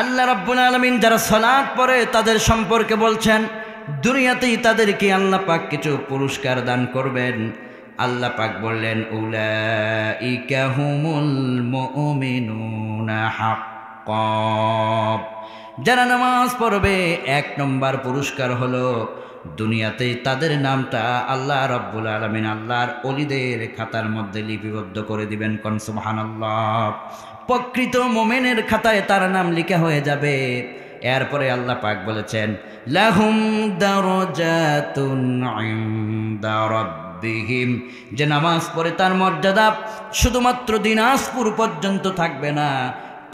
আল্লাহ রাব্বুল আলামিন যারা সালাত পড়ে তাদের সম্পর্কে বলছেন, দুনিয়াতেই তাদেরকে আল্লাহ পাক কিছু পুরস্কার দান করবেন। আল্লাহ পাক বললেন, উলাইকা হুমুল মুমিনুনা হাক্কান। যারা নামাজ পড়বে ১ নম্বর পুরস্কার হলো দুনিয়াতেই তাদের নামটা আল্লাহ রাব্বুল আলামিন আল্লাহর ওলিদের খাতার মধ্যে লিপিবদ্ধ করে দিবেন। কোন সুবহানাল্লাহ। প্রকৃত মুমিনের খাতায় তার নাম লেখা হয়ে যাবে। এরপরে আল্লাহ পাক বলেছেন, লাহুম দারাজাতুন ইনদা রাব্বিহিম, যে নামাজ পড়ে তার মর্যাদা শুধুমাত্র দিনাজপুর পর্যন্ত থাকবে না,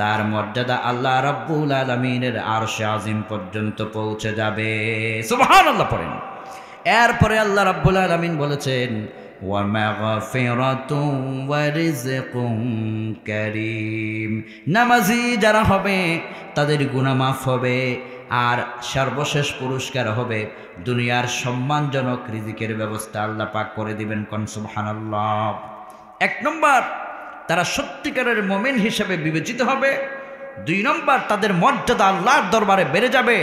তার মর্যাদা আল্লাহ রাব্বুল আলামিনের আরশে আজিম পর্যন্ত পৌঁছে যাবে। সুবহানাল্লাহ পড়েন। এরপরে আল্লাহ রাব্বুল আলামিন বলেছেন, ওয়া মাগফিরাতুন ওয়া রিজকুন কারীম, নামাজি যারা হবে তাদের গুনাহ মাফ হবে, আর সর্বশেষ পুরস্কার হবে দুনিয়ার সম্মানজনক রিজিকের ব্যবস্থা আল্লাহ পাক করে দিবেন। কোন সুবহানাল্লাহ। ১ নম্বর, তারা সত্যিকারের মুমিন হিসেবে বিবেচিত হবে। ২ নম্বর, তাদের মর্যাদা আল্লাহর দরবারে বেড়ে যাবে।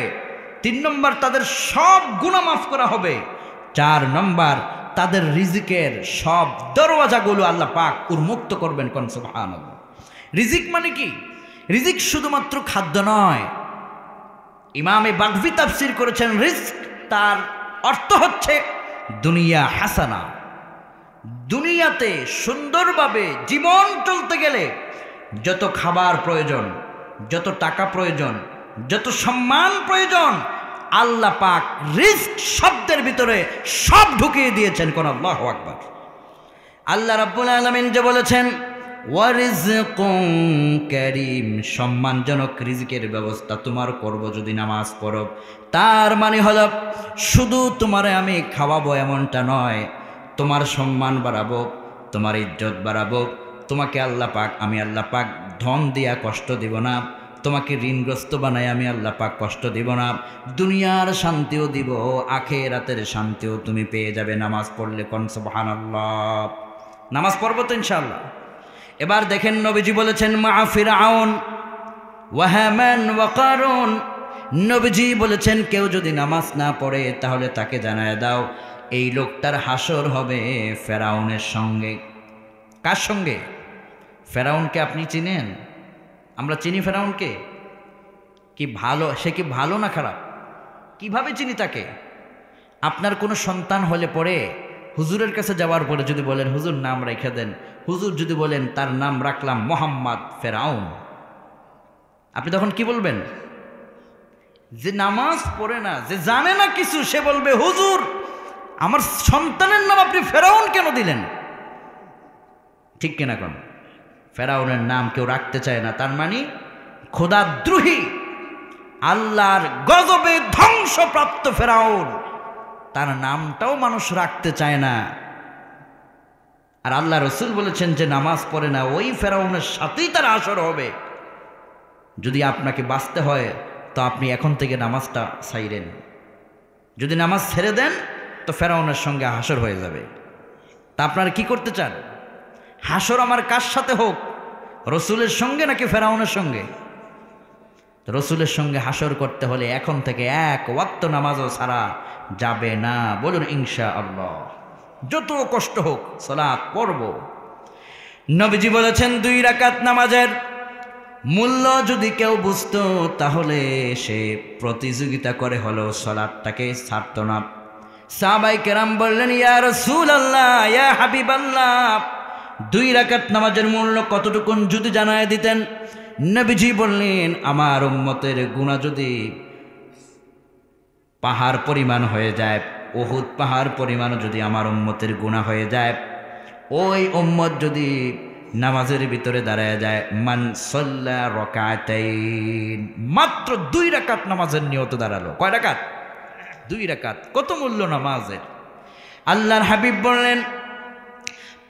৩ নম্বর, তাদের সব গুনাহ মাফ করা হবে। ৪ নম্বর, তাদের রিজিকের সব দরওয়াজাগুলো আল্লাহ পাক উন্মুক্ত করবেন। কোন সুবহানাল্লাহ। রিজিক মানে কি? রিজিক শুধুমাত্র খাদ্য নয়। ইমামে বাগভি তাফসীর করেছেন, রিজক তার অর্থ হচ্ছে দুনিয়া হাসানা। দুনিয়াতে সুন্দরভাবে জীবন চলতে গেলে যত খাবার প্রয়োজন, যত টাকা প্রয়োজন, যত সম্মান প্রয়োজন, আল্লাহ পাক রিজক শব্দের ভিতরে সব ঢুকিয়ে দিয়েছেন। কোন আল্লাহু আকবার। আল্লাহ রাব্বুল আলামিন যে বলেছেন, ওয়া রিজকুন কারীম, সম্মানজনক রিজিকের ব্যবস্থা তোমার করব যদি নামাজ পড়ো। তার মানে হলো শুধু তোমারে আমি খাওয়াবো এমনটা নয়, তোমার সম্মান বাড়াবো, তোমার ইজ্জত বাড়াবো। তোমাকে আল্লাহ পাক, আমি আল্লাহ পাক ধন দিয়া কষ্ট দিব না, তোমাকে ঋণগ্রস্ত বানাই আমি আল্লাহ পাক কষ্ট দিব না। দুনিয়ার শান্তিও দিব, আখিরাতের শান্তিও তুমি পেয়ে যাবে নামাজ পড়লে। কোন সুবহানাল্লাহ। নামাজ পড়বো তো ইনশাআল্লাহ। এবার দেখেন, নবীজি বলেছেন, মা ফিরআউন ওয়া হামান ওয়া কারুন, নবীজি বলেছেন কেউ যদি নামাজ না পড়ে তাহলে তাকে জানায় দাও এই লোকটার হাসর হবে ফেরাউনের সঙ্গে। কার সঙ্গে? ফেরাউনকে আপনি চিনেন? আমরা চিনি ফেরাউনকে? কি ভালো, সে কি ভালো না খারাপ? কিভাবে চিনি তাকে? আপনার কোনো সন্তান হলে পরে হুজুরের কাছে যাওয়ার পরে যদি বলেন হুজুর নাম রেখে দেন, হুজুর যদি বলেন তার নাম রাখলাম মোহাম্মদ ফেরাউন, আপনি তখন কি বলবেন? যে নামাজ পড়ে না, যে জানে না কিছু, সে বলবে হুজুর আমার সন্তানের নাম আপনি ফেরাউন কেন দিলেন? ঠিক কিনা? কোন ফেরাউনের নাম কেউ রাখতে চায় না। তার মানে খোদাদ্রোহী, আল্লাহর গজবে ধ্বংসপ্রাপ্ত ফেরাউন, তার নামটাও মানুষ রাখতে চায় না। আর আল্লাহ রসুল বলেছেন যে নামাজ পড়ে না ওই ফেরাউনের সাথেই তার হাসর হবে। যদি আপনাকে বাঁচতে হয় তো আপনি এখন থেকে নামাজটা ছাইরেন। যদি নামাজ ছেড়ে দেন তো ফেরাউনের সঙ্গে হাসর হয়ে যাবে। তা আপনারা কি করতে চান? হাসর আমার কার সাথে হোক, রসুলের সঙ্গে নাকি ফেরাউনের সঙ্গে? রসুলের সঙ্গে হাসর করতে হলে এখন থেকে 1 ওয়াক্ত নামাজও ছাড়া যাবে না। বলুন ইনশাআল্লাহ। যত কষ্ট হোক সালাত পড়ব। নবীজি বলেছেন 2 রাকাত নামাজের মূল্য যদি কেউ বুঝতো তাহলে সে প্রতিযোগিতা করে হলো সালাতটাকে ছাড়তো না। সাহাবায়ে কেরাম বললেন, ইয়া রাসূলুল্লাহ, ইয়া হাবিবাল্লাহ, 2 রাকাত নামাজের মূল্য কতটুকু যদি জানায় দিতেন। নবীজি বললেন, আমার উম্মতের গুনাহ যদি পাহাড় পরিমাণ হয়ে যায়, উহুদ পাহাড় পরিমাণ যদি আমার উম্মতের গুনাহ হয়ে যায়, ওই উম্মত যদি নামাজের ভিতরে দাঁড়ায় যায়, মান সাল্লা রাকাতাইন, মাত্র 2 রাকাত নামাজের নিয়ত দাঁড়ালো। কয় রাকাত? 2 রাকাত। কত মূল্য নামাজের! আল্লাহর হাবিব বললেন,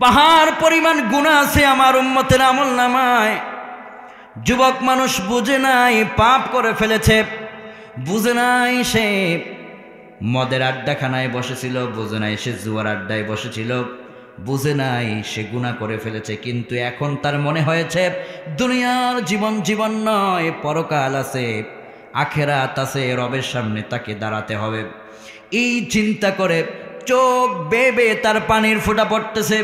পাহাড় পরিমাণ গুনাহ আছে আমার উম্মতের আমলনামায়। যুবক মানুষ বুঝে নাই, পাপ করে ফেলেছে, বুঝে নাই সে মদের আড্ডাখানায় বসেছিল, বুঝে নাই সে জুয়ার আড্ডায় বসেছিল, বুঝে নাই সে গুনাহ করে ফেলেছে, কিন্তু এখন তার মনে হয়েছে দুনিয়ার জীবন নয়, পরকাল আছে, আখেরাত আছে, রবের সামনে তাকে দাঁড়াতে হবে। এই চিন্তা করে চোখ বেয়ে তার পানির ফোঁটা পড়তেছে।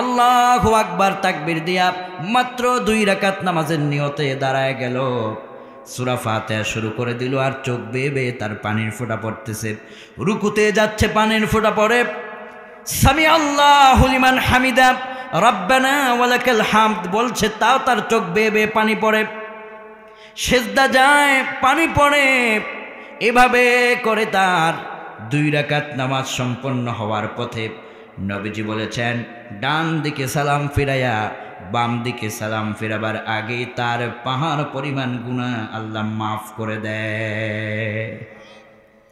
আল্লাহু আকবার তাকবীর দিয়া মাত্র 2 রাকাত নামাজের নিয়তে দাঁড়ায় গেল, সূরা ফাতিহা শুরু করে দিল, আর চোখ বেয়ে তার পানির ফোঁটা পড়তেছে। রুকুতে যাচ্ছে, পানির ফোঁটা পড়ে, সামি আল্লাহু লিমান হামিদা রব্বানা ওয়ালাকাল হামদ বলছে, তাও তার চোখ বেয়ে পানি পড়ে। সেজদা যায়, পানি পড়ে। এভাবে করে তার 2 রাকাত নামাজ সম্পন্ন হওয়ার পথে নবীজি বলেছেন, ডান দিকে সালাম ফিরাইয়া বাম দিকে সালাম ফিরাবার আগেই তার পাহাড় পরিমাণ গুনাহ আল্লাহ মাফ করে দেয়।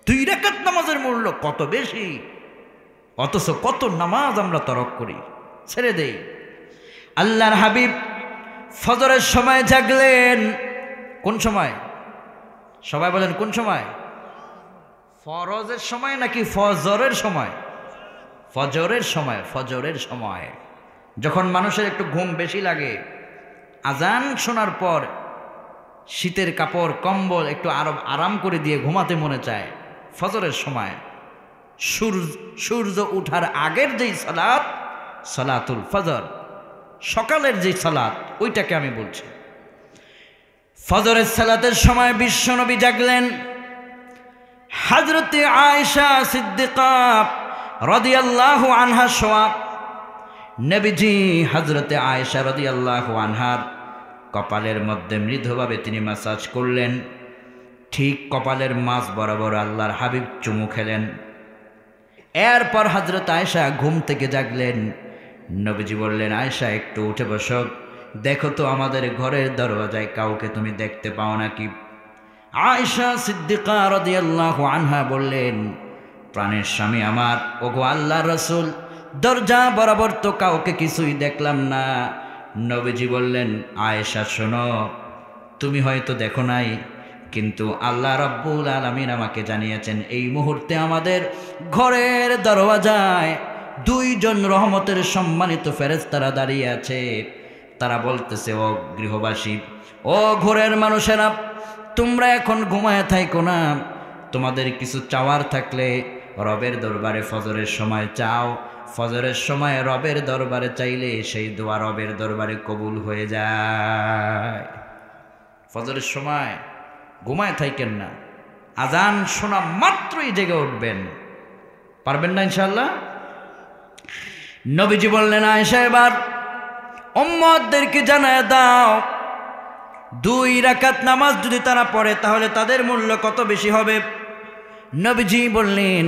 2 রাকাত নামাজের মূল্য কত বেশি, অথচ কত নামাজ আমরা তরক করি, ছেড়ে দেই। আল্লাহর হাবিব ফজরের সময় জাগলেন। কোন সময়? সবাই বলেন কোন সময়? ফরজের সময় নাকি ফজরের সময়? ফজরের সময়। ফজরের সময় যখন মানুষের একটু ঘুম বেশি লাগে, আজান শোনার পর শীতের কাপড় কম্বল একটু আরো আরাম করে দিয়ে ঘুমাতে মনে চায়, ফজরের সময় সূর্য উঠার আগের যেই সালাত, সালাতুল ফজর, সকালের যেই সালাত, ওইটাকে আমি বলছি। ফজরের সালাতের সময় বিশ্বনবী জাগলেন। হযরতে আয়েশা সিদ্দিকা রাদিয়াল্লাহু আনহা শোয়া নবীজি হযরতে আয়েশা রাদিয়াল্লাহু আনহার কপালের মধ্যে মৃদুভাবে তিনি মাসাজ করলেন। ঠিক কপালের মাঝ বরাবর আল্লাহর হাবিব চুমু খেলেন। এরপর হযরত আয়েশা ঘুম থেকে জাগলেন। নবীজি বললেন, আয়েশা একটু উঠে বসো, দেখো তো আমাদের ঘরের দরজায় কাউকে তুমি দেখতে পাও নাকি? আয়েশা সিদ্দিকা রাদিয়াল্লাহু আনহা বললেন, প্রাণের স্বামী আমার, ওগো আল্লাহর রাসূল, দরজা বরাবর তো কাউকে কিছুই দেখলাম না। নবীজি বললেন, আয়েশা শোনো, তুমি হয়তো দেখো নাই, কিন্তু আল্লাহ রাব্বুল আলামিন আমাকে জানিয়েছেন এই মুহূর্তে আমাদের ঘরের দরওয়াজায় 2 জন রহমতের সম্মানিত ফেরেশতারা দাঁড়িয়ে আছে। তারা বলতেছে, ও গৃহবাসী, ও ঘরের মানুষেরা, তোমরা এখন ঘুমায় থাইকো না, তোমাদের কিছু চাওয়ার থাকলে রবের দরবারে ফজরের সময় চাও। ফজরের সময় রবের দরবারে চাইলে সেই দোয়া রবের দরবারে কবুল হয়ে যায়। ফজরের সময় ঘুমায় থাইকেন না, আজান শোনা মাত্রই জেগে উঠবেন। পারবেন না ইনশাআল্লাহ? নবীজি বললেন, আয়েশা এবার উম্মতদেরকে জানায় দাও, 2 রাকাত নামাজ যদি তারা পড়ে তাহলে তাদের মূল্য কত বেশি হবে। নবীজি বললেন,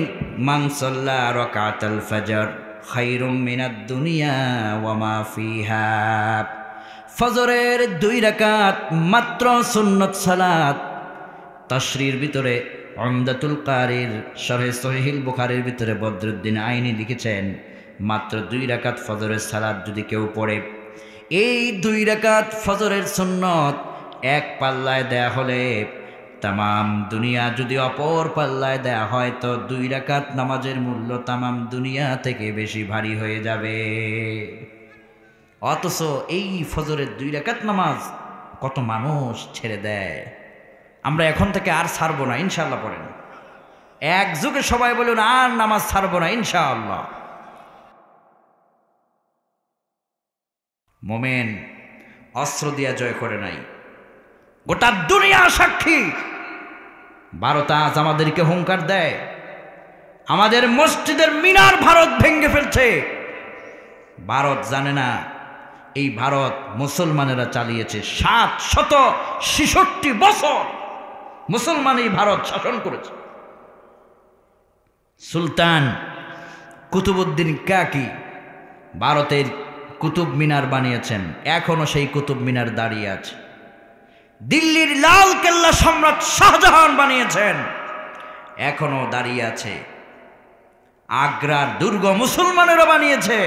মান সাল্লা রাকাতাল ফজর খায়রুম মিনাদ দুনিয়া ওয়া মা ফিহা। ফজরের 2 রাকাত মাত্র সুন্নত সালাত। তাশরির ভিতরে উমদাতুল কারির শরহে সহিহুল বুখারীর ভিতরে বদরুদ্দিন আইনি লিখেছেন, মাত্র 2 রাকাত ফজরের সালাত যদি কেউ পড়ে, এই 2 রাকাত ফজরের সুন্নত এক পাল্লায় দেয়া হলে তামাম দুনিয়া যদি অপর পাল্লায় দেয়া হয় তো 2 রাকাত নামাজের মূল্য তামাম দুনিয়া থেকে বেশি ভারী হয়ে যাবে। অথচ এই ফজরের 2 রাকাত নামাজ কত মানুষ ছেড়ে দেয়। আমরা এখন থেকে আর ছাড়বো না ইনশাআল্লাহ। পড়েন এক যুগে সবাই বলুন, আর নামাজ ছাড়বো না ইনশাআল্লাহ। মোমেন অস্ত্র দিয়া জয় করে নাই, গোটা দুনিয়া সাক্ষী। ভারত আজ আমাদেরকে হুঙ্কার দেয়, আমাদের মসজিদের মিনার ভারত ভেঙে ফেলছে। ভারত জানে না এই ভারত মুসলমানেরা চালিয়েছে। 766 বছর মুসলমান এই ভারত শাসন করেছে। সুলতান কুতুবউদ্দিন কাকি ভারতের কুতুব মিনার বানিয়েছেন, এখনো সেই কুতুব মিনার দাঁড়িয়ে আছে। দিল্লির লাল কেল্লা সম্রাট শাহজাহান বানিয়েছেন, এখনো দাঁড়িয়ে আছে। আগ্রার দুর্গ মুসলমানেরা বানিয়েছে,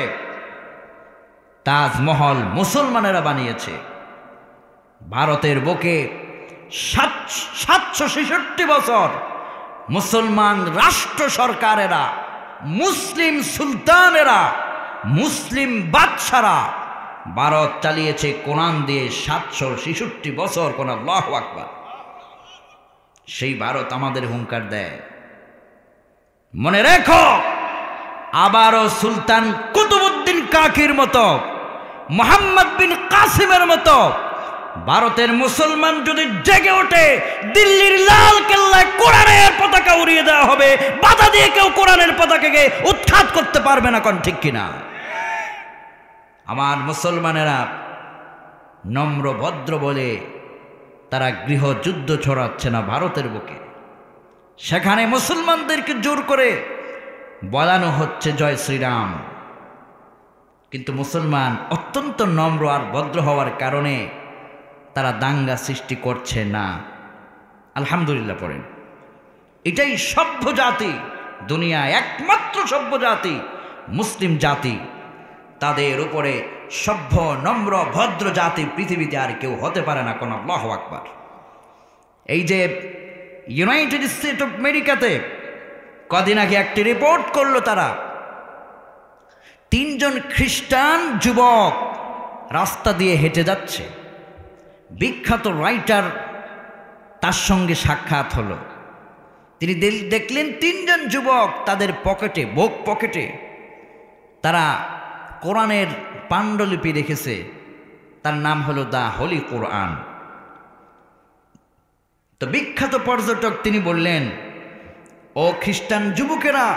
তাজমহল মুসলমানেরা বানিয়েছে। ভারতের বুকে 766 বছর মুসলমান রাষ্ট্র সরকারেরা, মুসলিম সুলতানেরা মুসলিম বাদশারা ভারত চালিয়েছে কোরআন দিয়ে 766 বছর। কোন আল্লাহু আকবার। সেই ভারত আমাদের হুঙ্কার দেয়, মনে রেখো আবারও সুলতান কুতুবউদ্দিন কাকির মতো, মোহাম্মদ বিন কাসিমের মতো ভারতের মুসলমান যদি জেগে ওঠে, দিল্লির লাল কেল্লায় কোরআনের পতাকা উড়িয়ে দেওয়া হবে। বাধা দিয়ে কেউ কোরআনের পতাকাকে উৎখাত করতে পারবে না। কোন ঠিক কিনা? আমার মুসলমানেরা নম্র ভদ্র বলে তারা গৃহযুদ্ধ ছড়াচ্ছে না ভারতের বুকে। সেখানে মুসলমানদেরকে জোর করে বলানো হচ্ছে জয় শ্রীরাম, কিন্তু মুসলমান অত্যন্ত নম্র আর ভদ্র হওয়ার কারণে তারা দাঙ্গা সৃষ্টি করছে না। আলহামদুলিল্লাহ পড়েন। এটাই সভ্য জাতি, দুনিয়ায় একমাত্র সভ্য জাতি মুসলিম জাতি। তাদের উপরে সভ্য নম্র ভদ্র জাতি পৃথিবীতে আর কেউ হতে পারে না। কোন আল্লাহু আকবার। এই যে ইউনাইটেড স্টেট অফ আমেরিকাতে কদিন আগে একটি রিপোর্ট করলো, তারা 3 জন খ্রিস্টান যুবক রাস্তা দিয়ে হেঁটে যাচ্ছে। বিখ্যাত রাইটার তার সঙ্গে সাক্ষাৎ হলো। তিনি দেখলেন 3 জন যুবক তাদের পকেটে, বুক পকেটে তারা কোরআনের পাণ্ডুলিপি রেখেছে। তার নাম হলো দ্য হোলি কোরআন। তো বিখ্যাত পর্যটক তিনি বললেন, ও খ্রিস্টান যুবকেরা,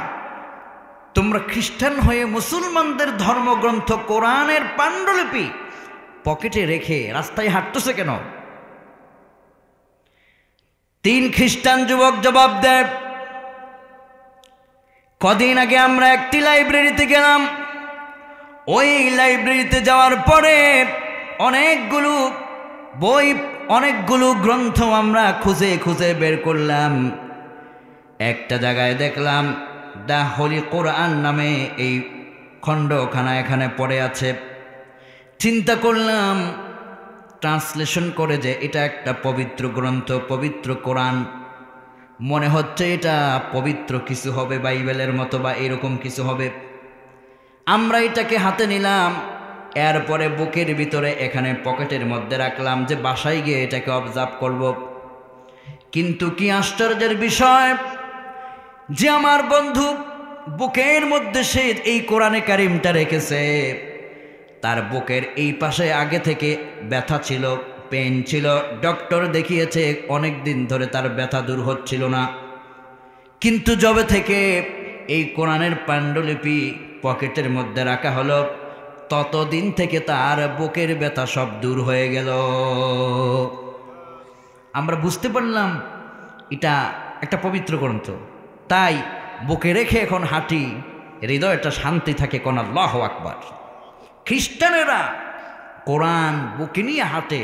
তোমরা খ্রিস্টান হয়ে মুসলমানদের ধর্মগ্রন্থ কোরআনের পাণ্ডুলিপি পকেটে রেখে রাস্তায় হাঁটতেছে কেন? 3 খ্রিস্টান যুবক জবাব দেয়, কদিন আগে আমরা একটি লাইব্রেরিতে গেলাম। ওই লাইব্রেরিতে যাওয়ার পরে অনেকগুলো বই, অনেকগুলো গ্রন্থ আমরা খুঁজে খুঁজে বের করলাম। একটা জায়গায় দেখলাম দ্য হোলি কোরআন নামে এই খণ্ডখানা এখানে পড়ে আছে। চিন্তা করলাম ট্রান্সলেশন করে যে এটা একটা পবিত্র গ্রন্থ, পবিত্র কোরআন। মনে হচ্ছে এটা পবিত্র কিছু হবে, বাইবেলের মতো বা এরকম কিছু হবে। আমরা এটাকে হাতে নিলাম, এরপরে বুকের ভিতরে এখানে পকেটের মধ্যে রাখলাম যে বাসায় গিয়ে এটাকে অবজার্ভ করব। কিন্তু কি আশ্চর্যের বিষয় যে আমার বন্ধু বুকের মধ্যে সে এই কোরআনে কারিমটা রেখেছে, তার বুকের এই পাশে আগে থেকে ব্যথা ছিল, পেন ছিল। ডক্টর দেখিয়েছে অনেক দিন ধরে তার ব্যথা দূর হচ্ছিল না। কিন্তু যবে থেকে এই কোরআনের পাণ্ডুলিপি পকেটের মধ্যে রাখা হলো, ততদিন থেকে তার বুকের ব্যথা সব দূর হয়ে গেল। আমরা বুঝতে পারলাম এটা একটা পবিত্র গ্রন্থ, তাই বুকে রেখে এখন হাঁটি, হৃদয়টা শান্তি থাকে। কোন আল্লাহু আকবার। খ্রিস্টানেরা কোরআন বুকে নিয়ে হাঁটে,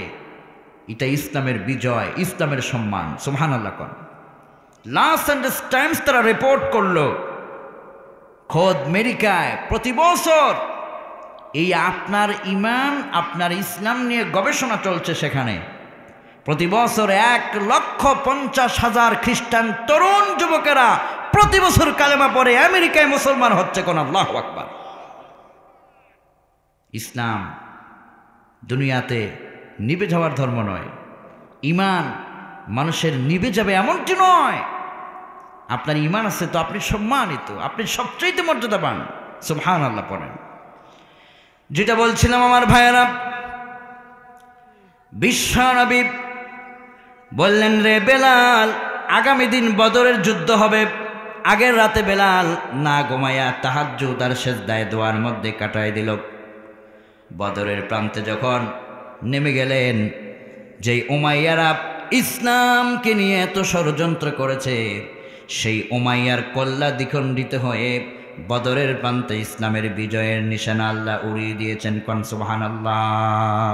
এটা ইসলামের বিজয়, ইসলামের সম্মান। সুবহানাল্লাহ। কোন লস অ্যাঞ্জেলেস টাইমস তারা রিপোর্ট করলো, খোদ আমেরিকায় প্রতি বছর এই আপনার ঈমান, আপনার ইসলাম নিয়ে গবেষণা চলছে। সেখানে প্রতি বছর 1,50,000 খ্রিস্টান তরুণ যুবকেরা প্রতি বছর কালেমা পড়ে আমেরিকায় মুসলমান হচ্ছে। কোন আল্লাহু আকবার। ইসলাম দুনিয়াতে নিভে যাওয়ার ধর্ম নয়। ঈমান মানুষের নিভে যাবে এমনটি নয়। আপনার ঈমান আছে তো আপনি সম্মানিত, আপনি সবচেয়ে মর্যাদাবান। সুবহানাল্লাহ পড়েন। যেটা বলছিলাম আমার ভাইয়েরা, বিশ্বনবী বললেন, রে বেলাল, আগামী দিন বদরের যুদ্ধ হবে। আগের রাতে বেলাল না ঘুমাইয়া তাহাজ্জুদ আর সেজদায় দোয়ার মধ্যে কাটায় দিল। বদরের প্রান্তে যখন নেমে গেলেন, যেই উমাইয়ারা ইসলামকে নিয়ে এত ষড়যন্ত্র করেছে, সেই উমাইয়ার কল্লা দ্বিখণ্ডিত হয়ে বদরের প্রান্তে ইসলামের বিজয়ের নিশানা আল্লাহ উড়িয়ে দিয়েছেন। কোন সুবহানাল্লাহ।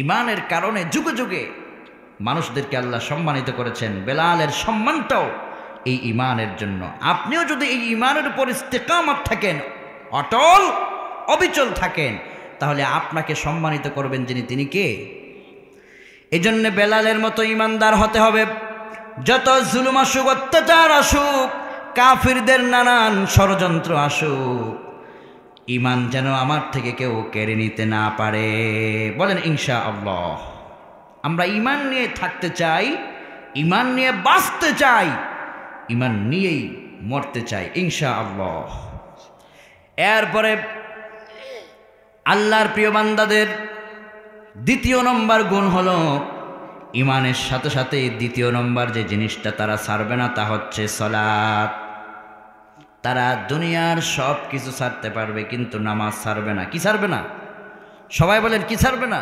ঈমানের কারণে যুগে যুগে মানুষদেরকে আল্লাহ সম্মানিত করেছেন। বেলালের সম্মানটাও এই ঈমানের জন্য। আপনিও যদি এই ঈমানের উপর ইস্তেকামত থাকেন, অটল অবিচল থাকেন, তাহলে আপনাকে সম্মানিত করবেন যিনি, তিনি কে? এই জন্য বেলালের মতো ঈমানদার হতে হবে। যত জুলুম আসুক, অত্যাচার আসুক, কাফিরদের নানান ষড়যন্ত্র আসুক, ঈমান যেন আমার থেকে কেউ কেড়ে নিতে না পারে। বলেন ইনশাআল্লাহ। আমরা ঈমান নিয়ে থাকতে চাই, ঈমান নিয়ে বাঁচতে চাই, ঈমান নিয়েই মরতে চাই ইনশাআল্লাহ। এরপরে আল্লাহর প্রিয় বান্দাদের দ্বিতীয় নম্বর গুণ হলো ঈমানের সাথে সাথে দ্বিতীয় নম্বর যে জিনিসটা তারা ছাড়বে না তা হচ্ছে সালাত। তারা দুনিয়ার সব কিছু ছাড়তে পারবে কিন্তু নামাজ ছাড়বে না। কি ছাড়বে না? সবাই বলেন কি ছাড়বে না?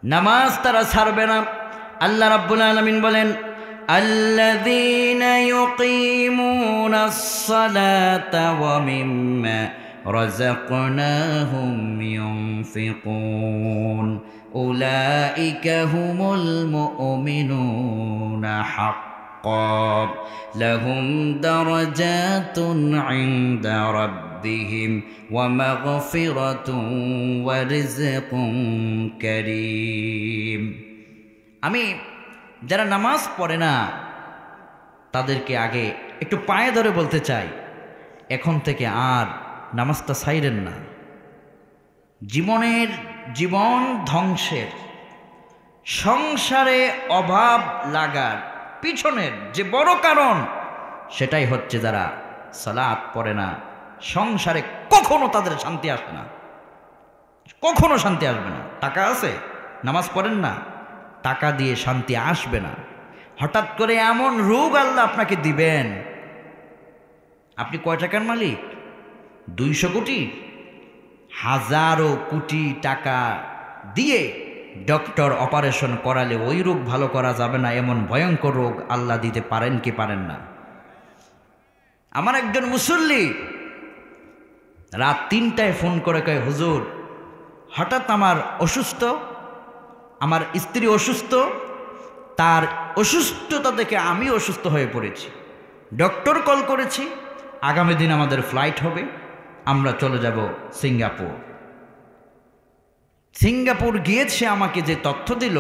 নামাজ তারা ছাড়বে না। আল্লাহ রাব্বুল আলামিন বলেন আল্লাযীনা ইউকিমুনাস সালাতা ওয়া মিম্মা রাযাকনাহুম ইউনফিকুন উলাইকা হুমুল মুমিনুনা হাক্কান লাহুম দারাজাতুন ইনদা রাব্বিহিম ওয়া মাগফিরাতুন ওয়া রিজকুন কারীম। আমি যারা নামাজ পড়ে না তাদেরকে আগে একটু পায়ে ধরে বলতে চাই, এখন থেকে আর নামাজটা ছাইরেন না। জীবন ধ্বংসের, সংসারে অভাব লাগার পিছনের যে বড় কারণ সেটাই হচ্ছে যারা সালাত পড়ে না। সংসারে কখনো তাদের শান্তি আসবে না, কখনো শান্তি আসবে না। টাকা আছে, নামাজ পড়েন না, টাকা দিয়ে শান্তি আসবে না। হঠাৎ করে এমন রোগ আল্লাহ আপনাকে দিবেন, আপনি কয় টাকার মালিক? 200 কোটি, হাজারো কোটি টাকা দিয়ে ডক্টর অপারেশন করালে ওই রোগ ভালো করা যাবে না। এমন ভয়ঙ্কর রোগ আল্লাহ দিতে পারেন কি পারেন না? আমার একজন মুসল্লি রাত 3টায় ফোন করে কয়, হুজুর হঠাৎ আমার অসুস্থ, আমার স্ত্রী অসুস্থ, তার অসুস্থতা দেখে আমি অসুস্থ হয়ে পড়েছি। ডক্টর কল করেছি, আগামী দিন আমাদের ফ্লাইট হবে, আমরা চলে যাব সিঙ্গাপুর। সিঙ্গাপুর গিয়ে সে আমাকে যে তথ্য দিল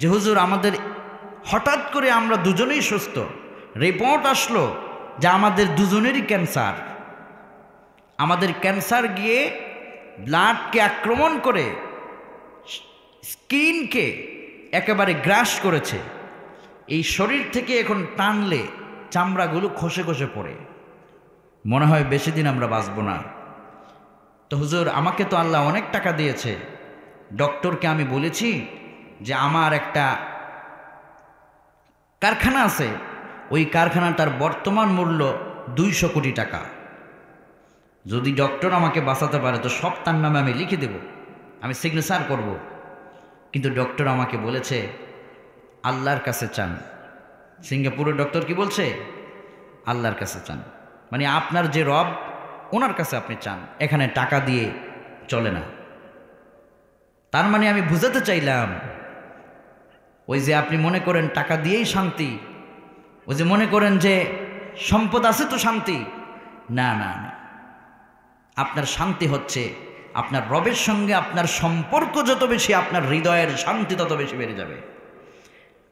যে হুজুর আমাদের হঠাৎ করে আমরা দুজনেই সুস্থ, রিপোর্ট আসলো যে আমাদের দুজনেরই ক্যান্সার। আমাদের ক্যান্সার গিয়ে ব্লাডকে আক্রমণ করে স্কিনকে একেবারে গ্রাস করেছে। এই শরীর থেকে এখন টানলে চামড়াগুলো খসে খসে পড়ে, মনে হয় বেশি দিন আমরা বাঁচব না। তো হুজুর আমাকে তো আল্লাহ অনেক টাকা দিয়েছে, ডক্টরকে আমি বলেছি যে আমার একটা কারখানা আছে, ওই কারখানাটার বর্তমান মূল্য 200 কোটি টাকা। যদি ডক্টর আমাকে বাঁচাতে পারে তো সব তার নামে আমি লিখে দেব, আমি সিগনেচার করব। কিন্তু ডক্টর আমাকে বলেছে আল্লাহর কাছে চান। সিঙ্গাপুরের ডক্টর কি বলছে? আল্লাহর কাছে চান, মানে আপনার যে রব ওনার কাছে আপনি চান, এখানে টাকা দিয়ে চলে না। তার মানে আমি বুঝাতে চাইলাম ওই যে আপনি মনে করেন টাকা দিয়েই শান্তি, ওই যে মনে করেন যে সম্পদ আছে তো শান্তি, না না না। আপনার শান্তি হচ্ছে আপনার রবের সঙ্গে আপনার সম্পর্ক যত বেশি, আপনার হৃদয়ের শান্তি তত বেশি বেড়ে যাবে।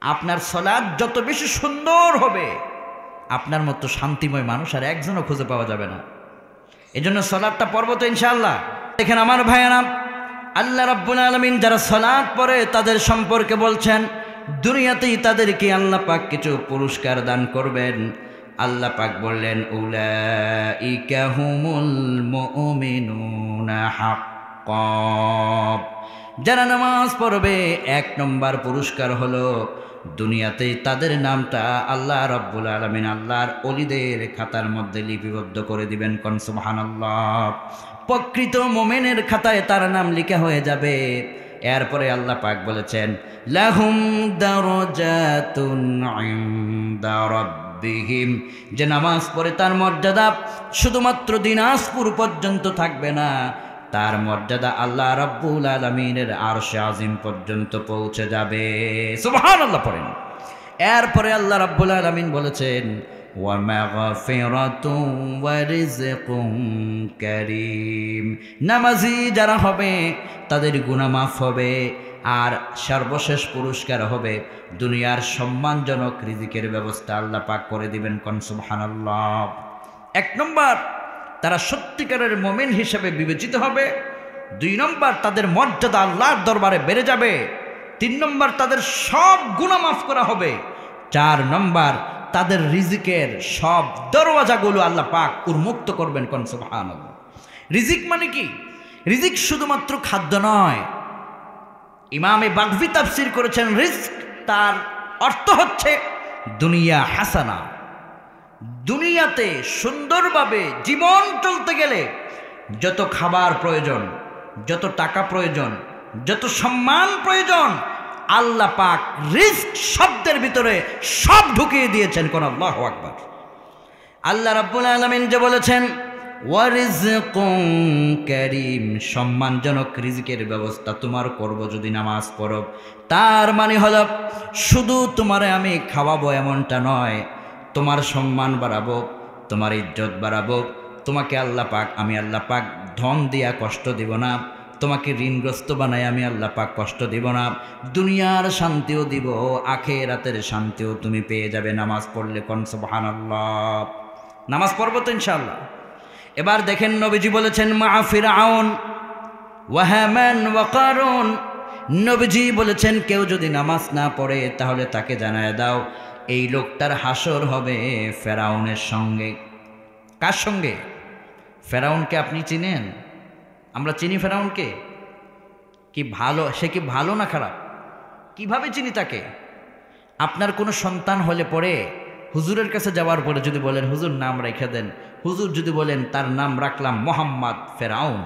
আপনার সালাত যত বেশি সুন্দর হবে, আপনার মতো শান্তিময় মানুষ আর একজনও খুঁজে পাওয়া যাবে না। এজন্য সালাতটা পড়ব তো ইনশাআল্লাহ। দেখেন আমার ভাইয়েরা, আল্লাহ রাব্বুল আলামিন যারা সালাত পড়ে তাদের সম্পর্কে বলছেন দুনিয়াতেই তাদেরকে আল্লাহ পাক কিছু পুরস্কার দান করবেন। আল্লাহ পাক বললেন উলাইকা হুমুল মুমিনুনা হাক্কান। যারা নামাজ পড়বে 1 নম্বর পুরস্কার হলো দুনিয়াতেই তাদের নামটা আল্লাহ রাব্বুল আলামিন আল্লাহর ওলিদের খাতার মধ্যে লিপিবদ্ধ করে দিবেন। কোন সুবহানাল্লাহ। প্রকৃত মুমিনের খাতায় তার নাম লেখা হয়ে যাবে। এরপরে আল্লাহ পাক বলেছেন লাহুম দারাজাতুন ইনদা রাব্বিহিম, যে নামাজ পড়ে তার মর্যাদা শুধুমাত্র দিনাজপুর পর্যন্ত থাকবে না, তার মর্যাদা আল্লাহ রাব্বুল আলামিনের আরশে আজিম পর্যন্ত পৌঁছে যাবে। সুবহানাল্লাহ পড়েন। এরপরে আল্লাহ রাব্বুল আলামিন বলেছেন ওয়া মাগফিরাতুন ওয়া রিজকুন কারীম, নামাজি যারা হবে তাদের গুনাহ মাফ হবে, আর সর্বশেষ পুরস্কার হবে দুনিয়ার সম্মানজনক রিজিকের ব্যবস্থা আল্লাহ পাক করে দিবেন। কোন সুবহানাল্লাহ। 1 নম্বর তারা সত্যিকারের মুমিন হিসেবে বিবেচিত হবে। 2 নম্বর, তাদের মর্যাদা আল্লাহর দরবারে বেড়ে যাবে। 3 নম্বর, তাদের সব গুনাহ মাফ করা হবে। 4 নম্বর, তাদের রিজিকের সব দরওয়াজাগুলো আল্লাহ পাক উন্মুক্ত করবেন। কোন সুবহানাল্লাহ। রিজিক মানে কি? রিজিক শুধুমাত্র খাদ্য নয়। ইমামে বাগভি তাফসীর করেছেন, রিজক তার অর্থ হচ্ছে দুনিয়া হাসানা। দুনিয়াতে সুন্দরভাবে জীবন চলতে গেলে যত খাবার প্রয়োজন, যত টাকা প্রয়োজন, যত সম্মান প্রয়োজন, আল্লাহ পাক রিজক শব্দের ভিতরে সব ঢুকিয়ে দিয়েছেন। কোন আল্লাহু আকবার। আল্লাহ রাব্বুল আলামিন যে বলেছেন ওয়ারিজকুম কারীম, সম্মানজনক রিজিকের ব্যবস্থা তোমার করব যদি নামাজ পড়ো। তার মানে হলো শুধু তোমারে আমি খাওয়াবো এমনটা নয়, তোমার সম্মান বাড়াবো, তোমার ইজ্জত বাড়াবো। তোমাকে আমি আল্লাহ পাক ধন দিয়া কষ্ট দিব না, তোমাকে ঋণগ্রস্ত বানাই আমি আল্লাহ পাক কষ্ট দিব না। দুনিয়ার শান্তিও দিব, আখিরাতের শান্তিও তুমি পেয়ে যাবে নামাজ পড়লে। কোন সুবহানাল্লাহ। নামাজ পড়বো তো ইনশাআল্লাহ। এবার দেখেন নবীজি বলেছেন মা ফিরআউন ওয়া হামান ওয়া কারুন। নবীজি বলেছেন কেউ যদি নামাজ না পড়ে তাহলে তাকে জানায় দাও এই লোকটার হাসর হবে ফেরাউনের সঙ্গে। কার সঙ্গে? ফেরাউনকে আপনি চিনেন? আমরা চিনি ফেরাউনকে? কি ভালো, সে কি ভালো না খারাপ? কিভাবে চিনি তাকে? আপনার কোনো সন্তান হলে পরে হুজুরের কাছে যাওয়ার পরে যদি বলেন হুজুর নাম রেখে দেন, হুজুর যদি বলেন তার নাম রাখলাম মোহাম্মদ ফেরাউন,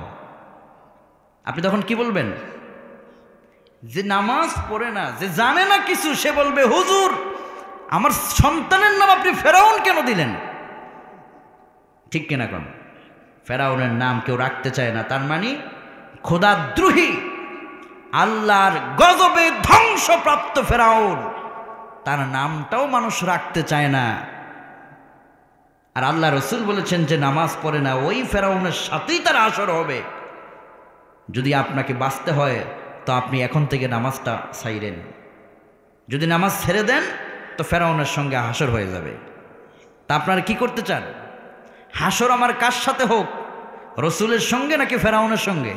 আপনি তখন কি বলবেন? যে নামাজ পড়ে না, যে জানে না কিছু, সে বলবে হুজুর আমার সন্তানের নাম আপনি ফেরাউন কেন দিলেন? ঠিক কিনা? কোন ফেরাউনের নাম কেউ রাখতে চায় না, তার মানে খোদাদ্রোহী, আল্লাহর গজবে ধ্বংসপ্রাপ্ত ফেরাউন, তার নামটাও মানুষ রাখতে চায় না। আর আল্লাহ রসুল বলেছেন যে নামাজ পড়ে না ওই ফেরাউনের সাথেই তার হাসর হবে। যদি আপনাকে বাঁচতে হয় তো আপনি এখন থেকে নামাজটা ছাইরেন। যদি নামাজ ছেড়ে দেন তো ফেরাউনের সঙ্গে হাসর হয়ে যাবে। তা আপনারা কি করতে চান? হাসর আমার কার সাথে হোক, রসুলের সঙ্গে নাকি ফেরাউনের সঙ্গে?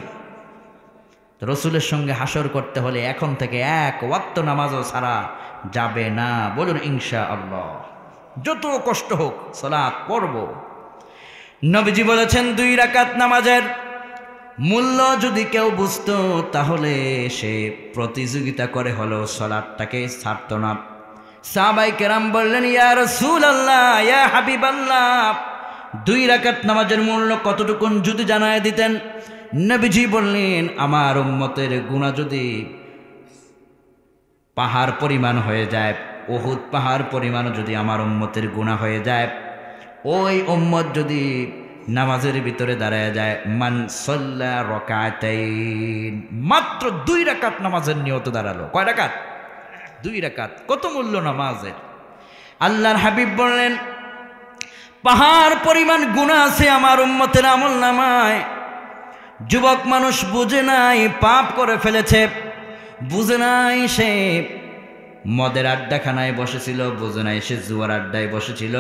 রসুলের সঙ্গে হাসর করতে হলে এখন থেকে 1 ওয়াক্ত নামাজও ছাড়া যাবে না। বলুন ইনশাআল্লাহ। যত কষ্ট হোক সালাত পড়ব। নবীজি বলেছেন 2 রাকাত নামাজের মূল্য যদি কেউ বুঝতো তাহলে সে প্রতিযোগিতা করে হলো সালাতটাকে ছাড়ত না। সাহাবায়ে কেরাম বললেন ইয়া রাসূলুল্লাহ, ইয়া হাবিবাল্লাহ, 2 রাকাত নামাজের মূল্য কতটুকুন যদি জানায় দিতেন। নবীজি বললেন আমার উম্মতের গুনাহ যদি পাহাড় পরিমাণ হয়ে যায়, উহুদ পাহাড় পরিমাণ যদি আমার উম্মতের গুনাহ হয়ে যায়, ওই উম্মত যদি নামাজের ভিতরে দাঁড়ায় যায়, মান সাল্লা রাকাতাইন, মাত্র 2 রাকাত নামাজের নিয়তে দাঁড়ালো। কয় রাকাত? 2 রাকাত। কত মূল্য নামাজের! আল্লাহর হাবিব বললেন পাহাড় পরিমাণ গুনাহ আছে আমার উম্মতের আমলনামায়। যুবক মানুষ বুঝে নাই, পাপ করে ফেলেছে, বুঝে নাই সে মদের আড্ডাখানায় বসেছিল, বুঝে নাই সে জুয়ার আড্ডায় বসেছিল,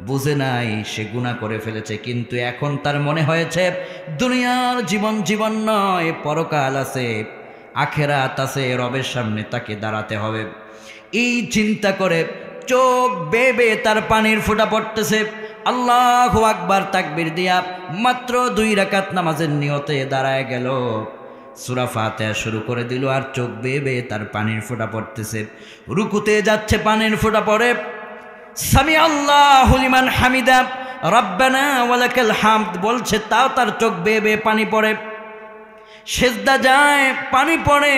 বুঝে নাই সে গুনাহ করে ফেলেছে, কিন্তু এখন তার মনে হয়েছে দুনিয়ার জীবন নয়, পরকাল আছে, আখেরাত আছে, রবের সামনে তাকে দাঁড়াতে হবে। এই চিন্তা করে চোখ বেয়ে তার পানির ফোঁটা পড়তেছে। আল্লাহু আকবার তাকবীর দিয়া মাত্র 2 রাকাত নামাজের নিয়তে দাঁড়ায় গেল, সূরা ফাতিহা শুরু করে দিল, আর চোখ বেয়ে তার পানির ফোঁটা পড়তেছে। রুকুতে যাচ্ছে, পানির ফোঁটা পড়ে, সামি আল্লাহু লিমান হামিদা রব্বানা ওয়ালাকাল হামদ বলছে, তাও তার চোখ বেয়ে পানি পড়ে। সেজদা যায়, পানি পড়ে।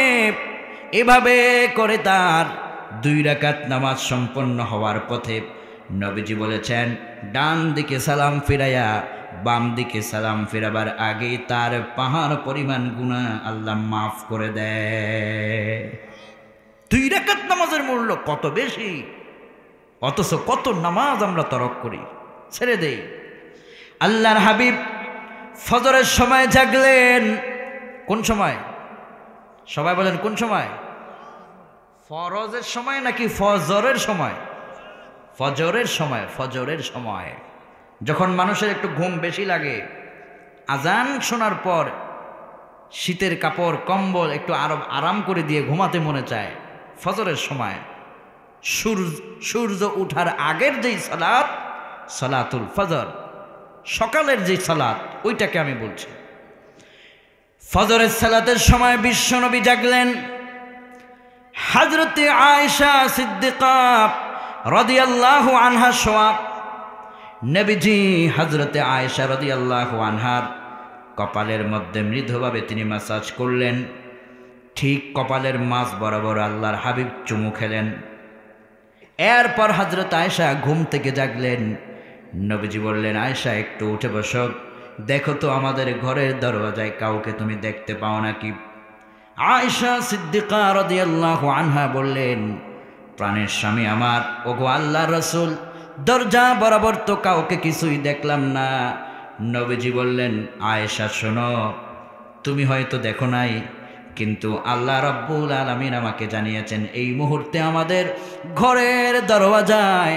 এভাবে করে তার 2 রাকাত নামাজ সম্পন্ন হওয়ার পথে নবীজি বলেছেন ডান দিকে সালাম ফিরাইয়া বাম দিকে সালাম ফিরাবার আগে তার পাহাড় পরিমাণ গুনাহ আল্লাহ মাফ করে দেয়। 2 রাকাত নামাজের মূল্য কত বেশি, অথচ কত নামাজ আমরা তরক করি, ছেড়ে দেই। আল্লাহর হাবিব ফজরের সময় জাগলেন। কোন সময়? সবাই বলেন কোন সময়? ফরজের সময় নাকি ফজরের সময়? ফজরের সময়। ফজরের সময় যখন মানুষের একটু ঘুম বেশি লাগে, আজান শোনার পর শীতের কাপড় কম্বল একটু আরাম করে দিয়ে ঘুমাতে মনে চায়। ফজরের সময় সূর্য উঠার আগের যেই সালাত, সালাতুল ফজর, সকালের যেই সালাত, ওইটাকে আমি বলছি। ফজরের সালাতের সময় বিশ্বনবী জাগলেন। হযরতে আয়েশা সিদ্দিকা রাদিয়াল্লাহু আনহা শোয়া নবীজি হযরতে আয়েশা রাদিয়াল্লাহু আনহার কপালের মধ্যে মৃদুভাবে তিনি মাসাজ করলেন। ঠিক কপালের মাঝ বরাবর আল্লাহর হাবিব চুমু খেলেন। এরপর হযরত আয়েশা ঘুম থেকে জাগলেন। নবীজি বললেন, আয়েশা একটু উঠে বসো, দেখো তো আমাদের ঘরের দরজায় কাউকে তুমি দেখতে পাও নাকি? আয়েশা সিদ্দিকা রাদিয়াল্লাহু আনহা বললেন, প্রাণের স্বামী আমার, ওগো আল্লাহর রাসূল, দরজা বরাবর তো কাউকে কিছুই দেখলাম না। নবীজি বললেন, আয়েশা শোনো, তুমি হয়তো দেখো নাই, কিন্তু আল্লাহ রাব্বুল আলামিন আমাকে জানিয়েছেন এই মুহূর্তে আমাদের ঘরের দরওয়াজায়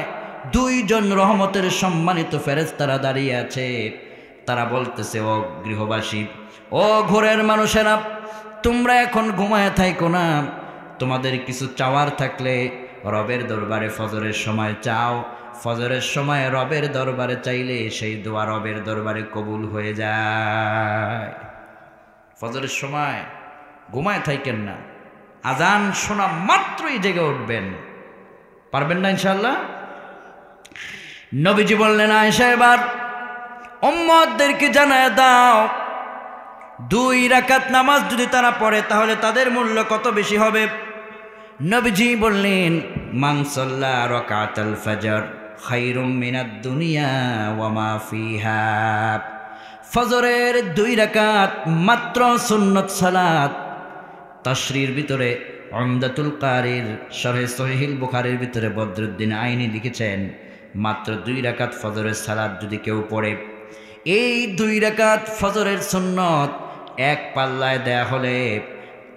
দুইজন রহমতের সম্মানিত ফেরেশতারা দাঁড়িয়ে আছে। তারা বলতেছে, ও গৃহবাসী, ও ঘরের মানুষেরা, তোমরা এখন ঘুমায় থাইকো না। তোমাদের কিছু চাওয়ার থাকলে রবের দরবারে ফজরের সময় চাও। ফজরের সময় রবের দরবারে চাইলে সেই দোয়া রবের দরবারে কবুল হয়ে যায়। ফজরের সময় ঘুমায় থাকেন না, আজান শোনা মাত্রই জেগে উঠবেন। পারবেন না ইনশাআল্লাহ? নবীজি বললেন, আয়েশা এবার উম্মতদেরকে জানায় দাও, 2 রাকাত নামাজ যদি তারা পড়ে তাহলে তাদের মূল্য কত বেশি হবে। নবীজি বললেন, মান সাল্লা রাকাতাল ফজর খায়রুম মিনাদ দুনিয়া ওয়া মা ফিহা। ফজরের 2 রাকাত মাত্র সুন্নত সালাত। তাশরির ভিতরে উমদাতুল কারির শরহে সহিহুল বুখারীর ভিতরে বদরুদ্দিন আইনি লিখেছেন, মাত্র 2 রাকাত ফজরের সালাত যদি কেউ পড়ে, এই 2 রাকাত ফজরের সুন্নত এক পাল্লায় দেয়া হলে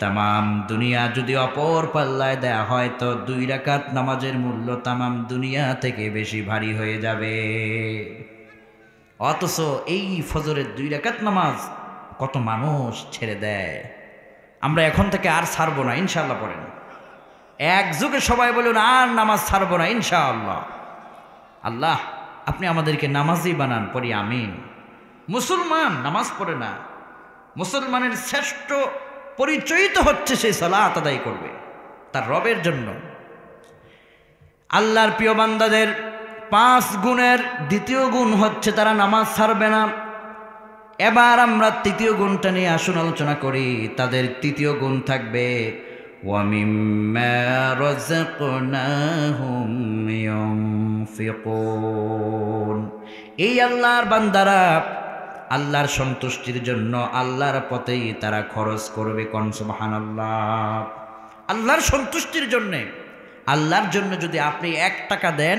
তামাম দুনিয়া যদি অপর পাল্লায় দেয়া হয় তো 2 রাকাত নামাজের মূল্য তামাম দুনিয়া থেকে বেশি ভারী হয়ে যাবে। অথচ এই ফজরের 2 রাকাত নামাজ কত মানুষ ছেড়ে দেয়। আমরা এখন থেকে আর ছাড়বো না ইনশাআল্লাহ। পড়েন এক যুগে সবাই বলুন, আর নামাজ ছাড়বো না ইনশাআল্লাহ। আল্লাহ আপনি আমাদেরকে নামাজি বানান, পড়ি আমিন। মুসলমান নামাজ পড়ে না, মুসলমানের শ্রেষ্ঠ পরিচয় তো হচ্ছে সেই সালাত আদায় করবে তার রবের জন্য। আল্লাহর প্রিয় বান্দাদের 5 গুণের দ্বিতীয় গুণ হচ্ছে তারা নামাজ ছাড়বে না। এবার আমরা তৃতীয় গুণটা নিয়ে আসুন আলোচনা করি। তাদের তৃতীয় গুণ থাকবে ওয়া মিম্মা রাযাকনাহুম ইউনফিকুন। এই আল্লাহর বান্দারা আল্লাহর সন্তুষ্টির জন্য আল্লাহর পথেই তারা খরচ করবে। কোন সুবহানাল্লাহ। আল্লাহর সন্তুষ্টির জন্য, আল্লাহর জন্য যদি আপনি 1 টাকা দেন,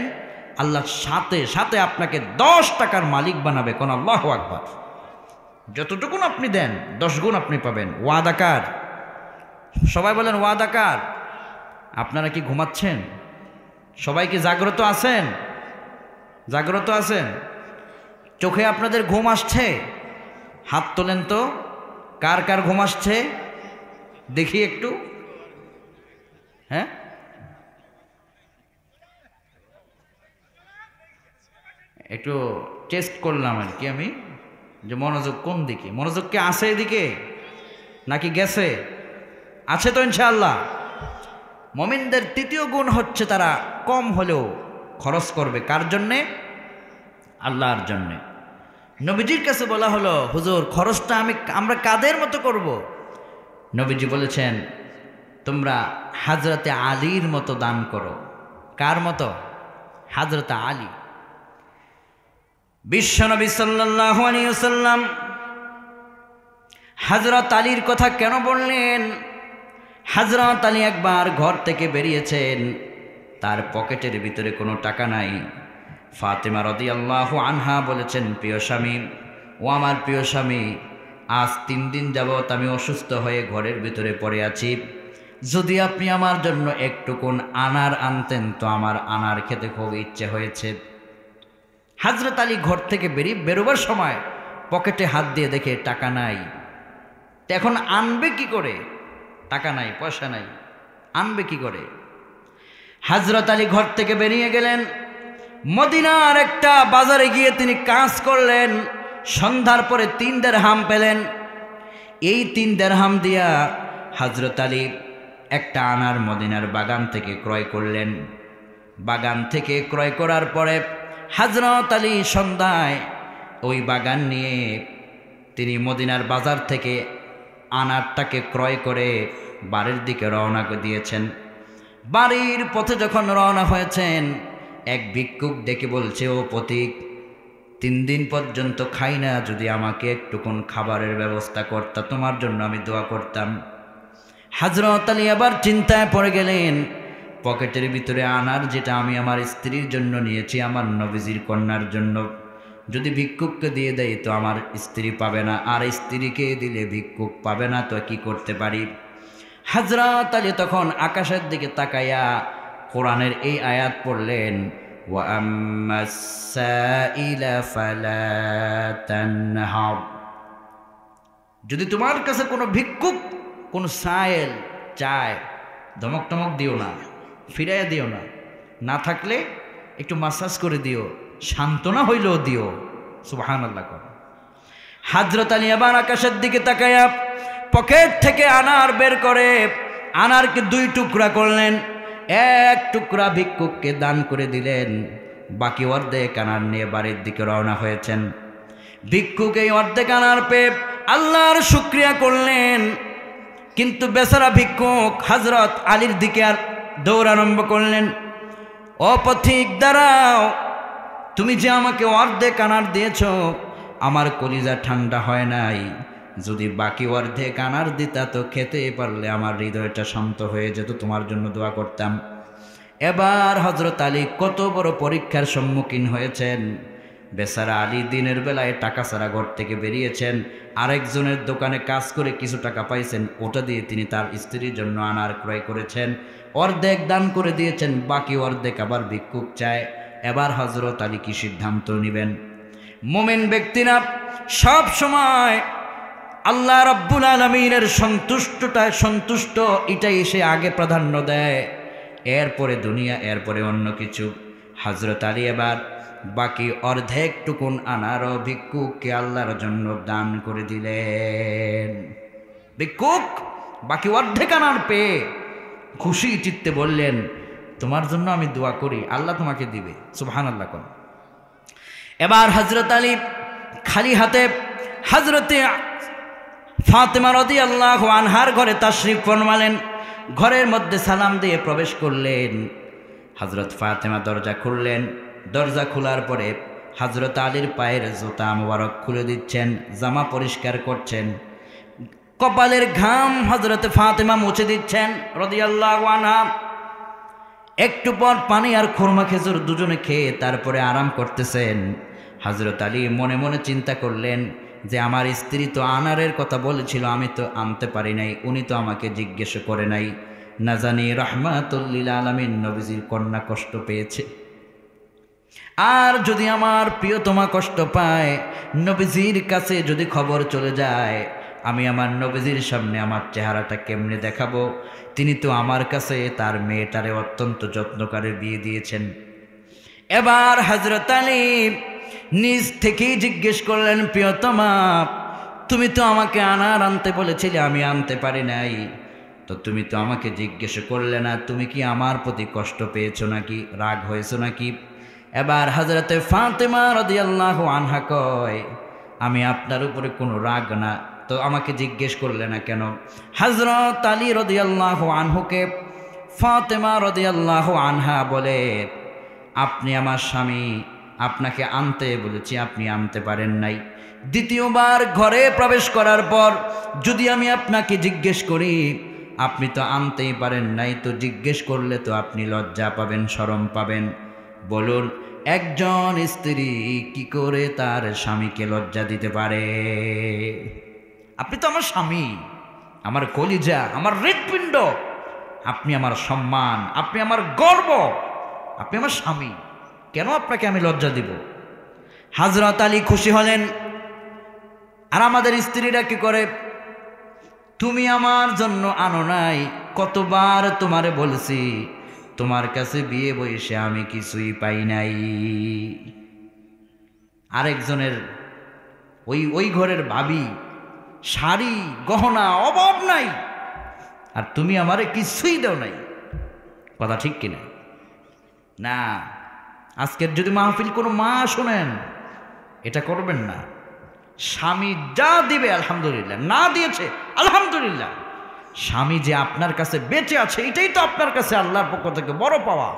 আল্লাহর সাথে সাথে আপনাকে 10 টাকার মালিক বানাবে। কোন আল্লাহু আকবার। যতটুকুন আপনি দেন 10 গুণ আপনি পাবেন। ওয়াদাকার, সবাই বলেন ওয়াদাকার। আপনারা কি ঘুমাচ্ছেন? সবাই কি জাগ্রত আছেন? জাগ্রত আছেন? চোখে আপনাদের ঘুম আসছে? হাত তোলেন তো, কার কার ঘুম আসছে দেখি একটু। হ্যাঁ, একটু টেস্ট করলাম আর কি আমি, যে মনোযোগ কোন দিকে। মনোযোগ কি আছে এদিকে নাকি গেছে? আছে তো ইনশাআল্লাহ। মুমিনদের তৃতীয় গুণ হচ্ছে তারা কম হলেও খরচ করবে। কার জন্যে? আল্লাহর জন্যে। নবীজির কাছে বলা হলো, হুজুর খরচটা আমরা কাদের মতো করব? নবীজি বলেছেন, তোমরা হযরতে আলীর মতো দান করো। কার মতো? হযরতে আলী। বিশ্বনবী সাল্লাল্লাহু আলাইহি ওয়াসাল্লাম হযরত আলীর কথা কেন বললেন? হযরত আলী একবার ঘর থেকে বেরিয়েছেন, তার পকেটের ভিতরে কোনো টাকা নাই। ফাতেমা রাদিয়াল্লাহু আনহা বলেছেন, প্রিয় স্বামী, ও আমার প্রিয় স্বামী, আজ 3 দিন যাবত আমি অসুস্থ হয়ে ঘরের ভিতরে পড়ে আছি। যদি আপনি আমার জন্য একটুকুন আনার আনতেন তো আমার আনার খেতে খুব ইচ্ছে হয়েছে। হযরত আলী ঘর থেকে বেরোবার সময় পকেটে হাত দিয়ে দেখে টাকা নাই। তো এখন আনবে কি করে? টাকা নাই, পয়সা নাই, আনবে কি করে? হযরত আলী ঘর থেকে বেরিয়ে গেলেন, মদিনার একটা বাজারে গিয়ে তিনি কাজ করলেন। সন্ধ্যার পরে 3 দিরহাম পেলেন। এই 3 দিরহাম দিয়া হযরত আলী একটা আনার মদিনার বাগান থেকে ক্রয় করলেন। বাগান থেকে ক্রয় করার পরে হযরত আলী সন্ধ্যায় ওই বাগান নিয়ে তিনি মদিনার বাজার থেকে আনারটাকে ক্রয় করে বাড়ির দিকে রওনা দিয়েছেন। বাড়ির পথে যখন রওনা হয়েছেন, এক ভিক্ষুক ডেকে বলছে, ও পথিক, 3 দিন পর্যন্ত খাই না, যদি আমাকে একটুকুন খাবারের ব্যবস্থা করতা, তোমার জন্য আমি দোয়া করতাম। হযরত আলী আবার চিন্তায় পড়ে গেলেন, পকেটের ভিতরে আনার যেটা আমি আমার স্ত্রীর জন্য নিয়েছি, আমার নবীজির কন্যার জন্য, যদি ভিক্ষুককে দিয়ে দেয় তো আমার স্ত্রী পাবে না, আর স্ত্রীকে দিলে ভিক্ষুক পাবে না, তো কি করতে পারি? হযরত আলী তখন আকাশের দিকে তাকাইয়া কোরআনের এই আয়াত পড়লেন, ওয়া আম্মাস সাইলা ফালা তানহার। যদি তোমার কাছে কোনো ভিক্ষুক, কোনো সায়েল চায়, ধমক টমক দিও না, ফিরাইয়া দিও না, না থাকলে একটু মাসাজ করে দিও, সান্ত্বনা হইলেও দিও। সুবহানাল্লাহ। হযরত আলী আবার আকাশের দিকে তাকায়া পকেট থেকে আনার বের করে আনারকে 2 টুকরা করলেন। 1 টুকরা ভিক্ষুককে দান করে দিলেন, বাকি অর্ধেক আনার নিয়ে বাড়ির দিকে রওনা হয়েছেন। ভিক্ষুক এই অর্ধেক আনার পেয়ে আল্লাহর শুকরিয়া করলেন, কিন্তু বেচারা ভিক্ষুক হযরত আলীর দিকে আর দৌড় আরম্ভ করলেন। ও পথিক, দাঁড়াও, তুমি যে আমাকে অর্ধেক আনার দিয়েছ, আমার কলিজা ঠান্ডা হয় নাই। যদি বাকি অর্ধেক আনার দিতা তো খেতে পারলে আমার হৃদয়টা শান্ত হয়ে যেত, তোমার জন্য দোয়া করতাম। এবার হযরত আলী কত বড় পরীক্ষার সম্মুখীন হয়েছেন। বেচারা আলী দিনের বেলায় টাকা ছাড়া ঘর থেকে বেরিয়েছেন, আরেকজনের দোকানে কাজ করে কিছু টাকা পাইছেন, ওটা দিয়ে তিনি তার স্ত্রীর জন্য আনার ক্রয় করেছেন, অর্ধেক দান করে দিয়েছেন, বাকি অর্ধেক আবার ভিক্ষুক চায়। এবার হযরত আলী কি সিদ্ধান্ত নেবেন? মুমিন ব্যক্তিরা সব সময় আল্লাহ রাব্বুল আলামিনের সন্তুষ্ট এটাই সে আগে প্রাধান্য দেয়, এরপরে দুনিয়া, এরপরে অন্য কিছু। হযরত আলী এবার বাকি অর্ধেক টুকুন আনার ভিক্ষুককে আল্লাহর জন্য দান করে দিলেন। ভিক্ষুক বাকি অর্ধেক আনার পেয়ে খুশি চিত্তে বললেন, তোমার জন্য আমি দোয়া করি, আল্লাহ তোমাকে দিবে। সুবহানাল্লাহ। এবার হযরত আলী খালি হাতে হযরতে ফাতেমা রাদিয়াল্লাহু আনহার ঘরে তাশরিফ ফরমালেন। ঘরের মধ্যে সালাম দিয়ে প্রবেশ করলেন। হযরত ফাতেমা দরজা খুললেন। দরজা খোলার পরে হযরত আলীর পায়ের জুতা মোবারক খুলে দিচ্ছেন, জামা পরিষ্কার করছেন, কপালের ঘাম হযরত ফাতেমা মুছে দিচ্ছেন রাদিয়াল্লাহু আনহা। একটু পর পানি আর খুরমা খেজুর দুজনে খেয়ে তারপরে আরাম করতেছেন। হযরত আলী মনে মনে চিন্তা করলেন যে আমার স্ত্রী তো আনারের কথা বলেছিল, আমি তো আনতে পারি নাই, উনি তো আমাকে জিজ্ঞেস করে নাই, না জানি রাহমাতুল লিল আলামিন নবীজির কন্যা কষ্ট পেয়েছে। আর যদি আমার প্রিয়তমা কষ্ট পায়, নবীজির কাছে যদি খবর চলে যায়, আমি আমার নবীজির সামনে আমার চেহারাটা কেমনে দেখাবো? তিনি তো আমার কাছে তার মেয়েটারে অত্যন্ত যত্নকারে বিয়ে দিয়েছেন। এবার হযরত আলী নিজ থেকেই জিজ্ঞেস করলেন, প্রিয়তমা, তুমি তো আমাকে আনার আনতে বলেছিলে, আমি আনতে পারি নাই, তো তুমি তো আমাকে জিজ্ঞেস করলে না, তুমি কি আমার প্রতি কষ্ট পেয়েছো নাকি, রাগ হয়েছো নাকি? এবার হযরতে ফাতেমা রাদিয়াল্লাহু আনহা কয়, আমি আপনার উপরে কোনো রাগ না, তো আমাকে জিজ্ঞেস করলে না কেন? হযরত আলী রাদিয়াল্লাহু আনহুকে ফাতেমা রাদিয়াল্লাহু আনহা বলে, আপনি আমার স্বামী, আপনাকে আনতে বলেছি, আপনি আনতে পারেন নাই। দ্বিতীয়বার ঘরে প্রবেশ করার পর যদি আমি আপনাকে জিজ্ঞেস করি, আপনি তো আনতেই পারেন নাই, তো জিজ্ঞেস করলে তো আপনি লজ্জা পাবেন, শরম পাবেন। বলুন, একজন স্ত্রী কি করে তার স্বামীকে লজ্জা দিতে পারে? আপনি তো আমার স্বামী, আমার কলিজা, আমার হৃৎপিণ্ড, আপনি আমার সম্মান, আপনি আমার গর্ব, আপনি আমার স্বামী, কেন আপনাকে আমি লজ্জা দিব? হযরত আলী খুশি হলেন। আর আমাদের স্ত্রীরা কি করে, তুমি আমার জন্য আনো নাই, কতবার তোমারে বলছি, তোমার কাছে বিয়ে বসে আমি কিছুই পাই নাই। আরেকজনের ওই ঘরের ভাবি শাড়ি গহনা অভাব নাই, আর তুমি আমারে কিছুই দাও নাই। কথা ঠিক কিনা? না, আজকের যদি মাহফিল কোনো মা শোনেন, এটা করবেন না। স্বামী যা দিবে আলহামদুলিল্লাহ, না দিয়েছে আলহামদুলিল্লাহ। স্বামী যে আপনার কাছে বেঁচে আছে, এটাই তো আপনার কাছে আল্লাহর পক্ষ থেকে বড় পাওয়া।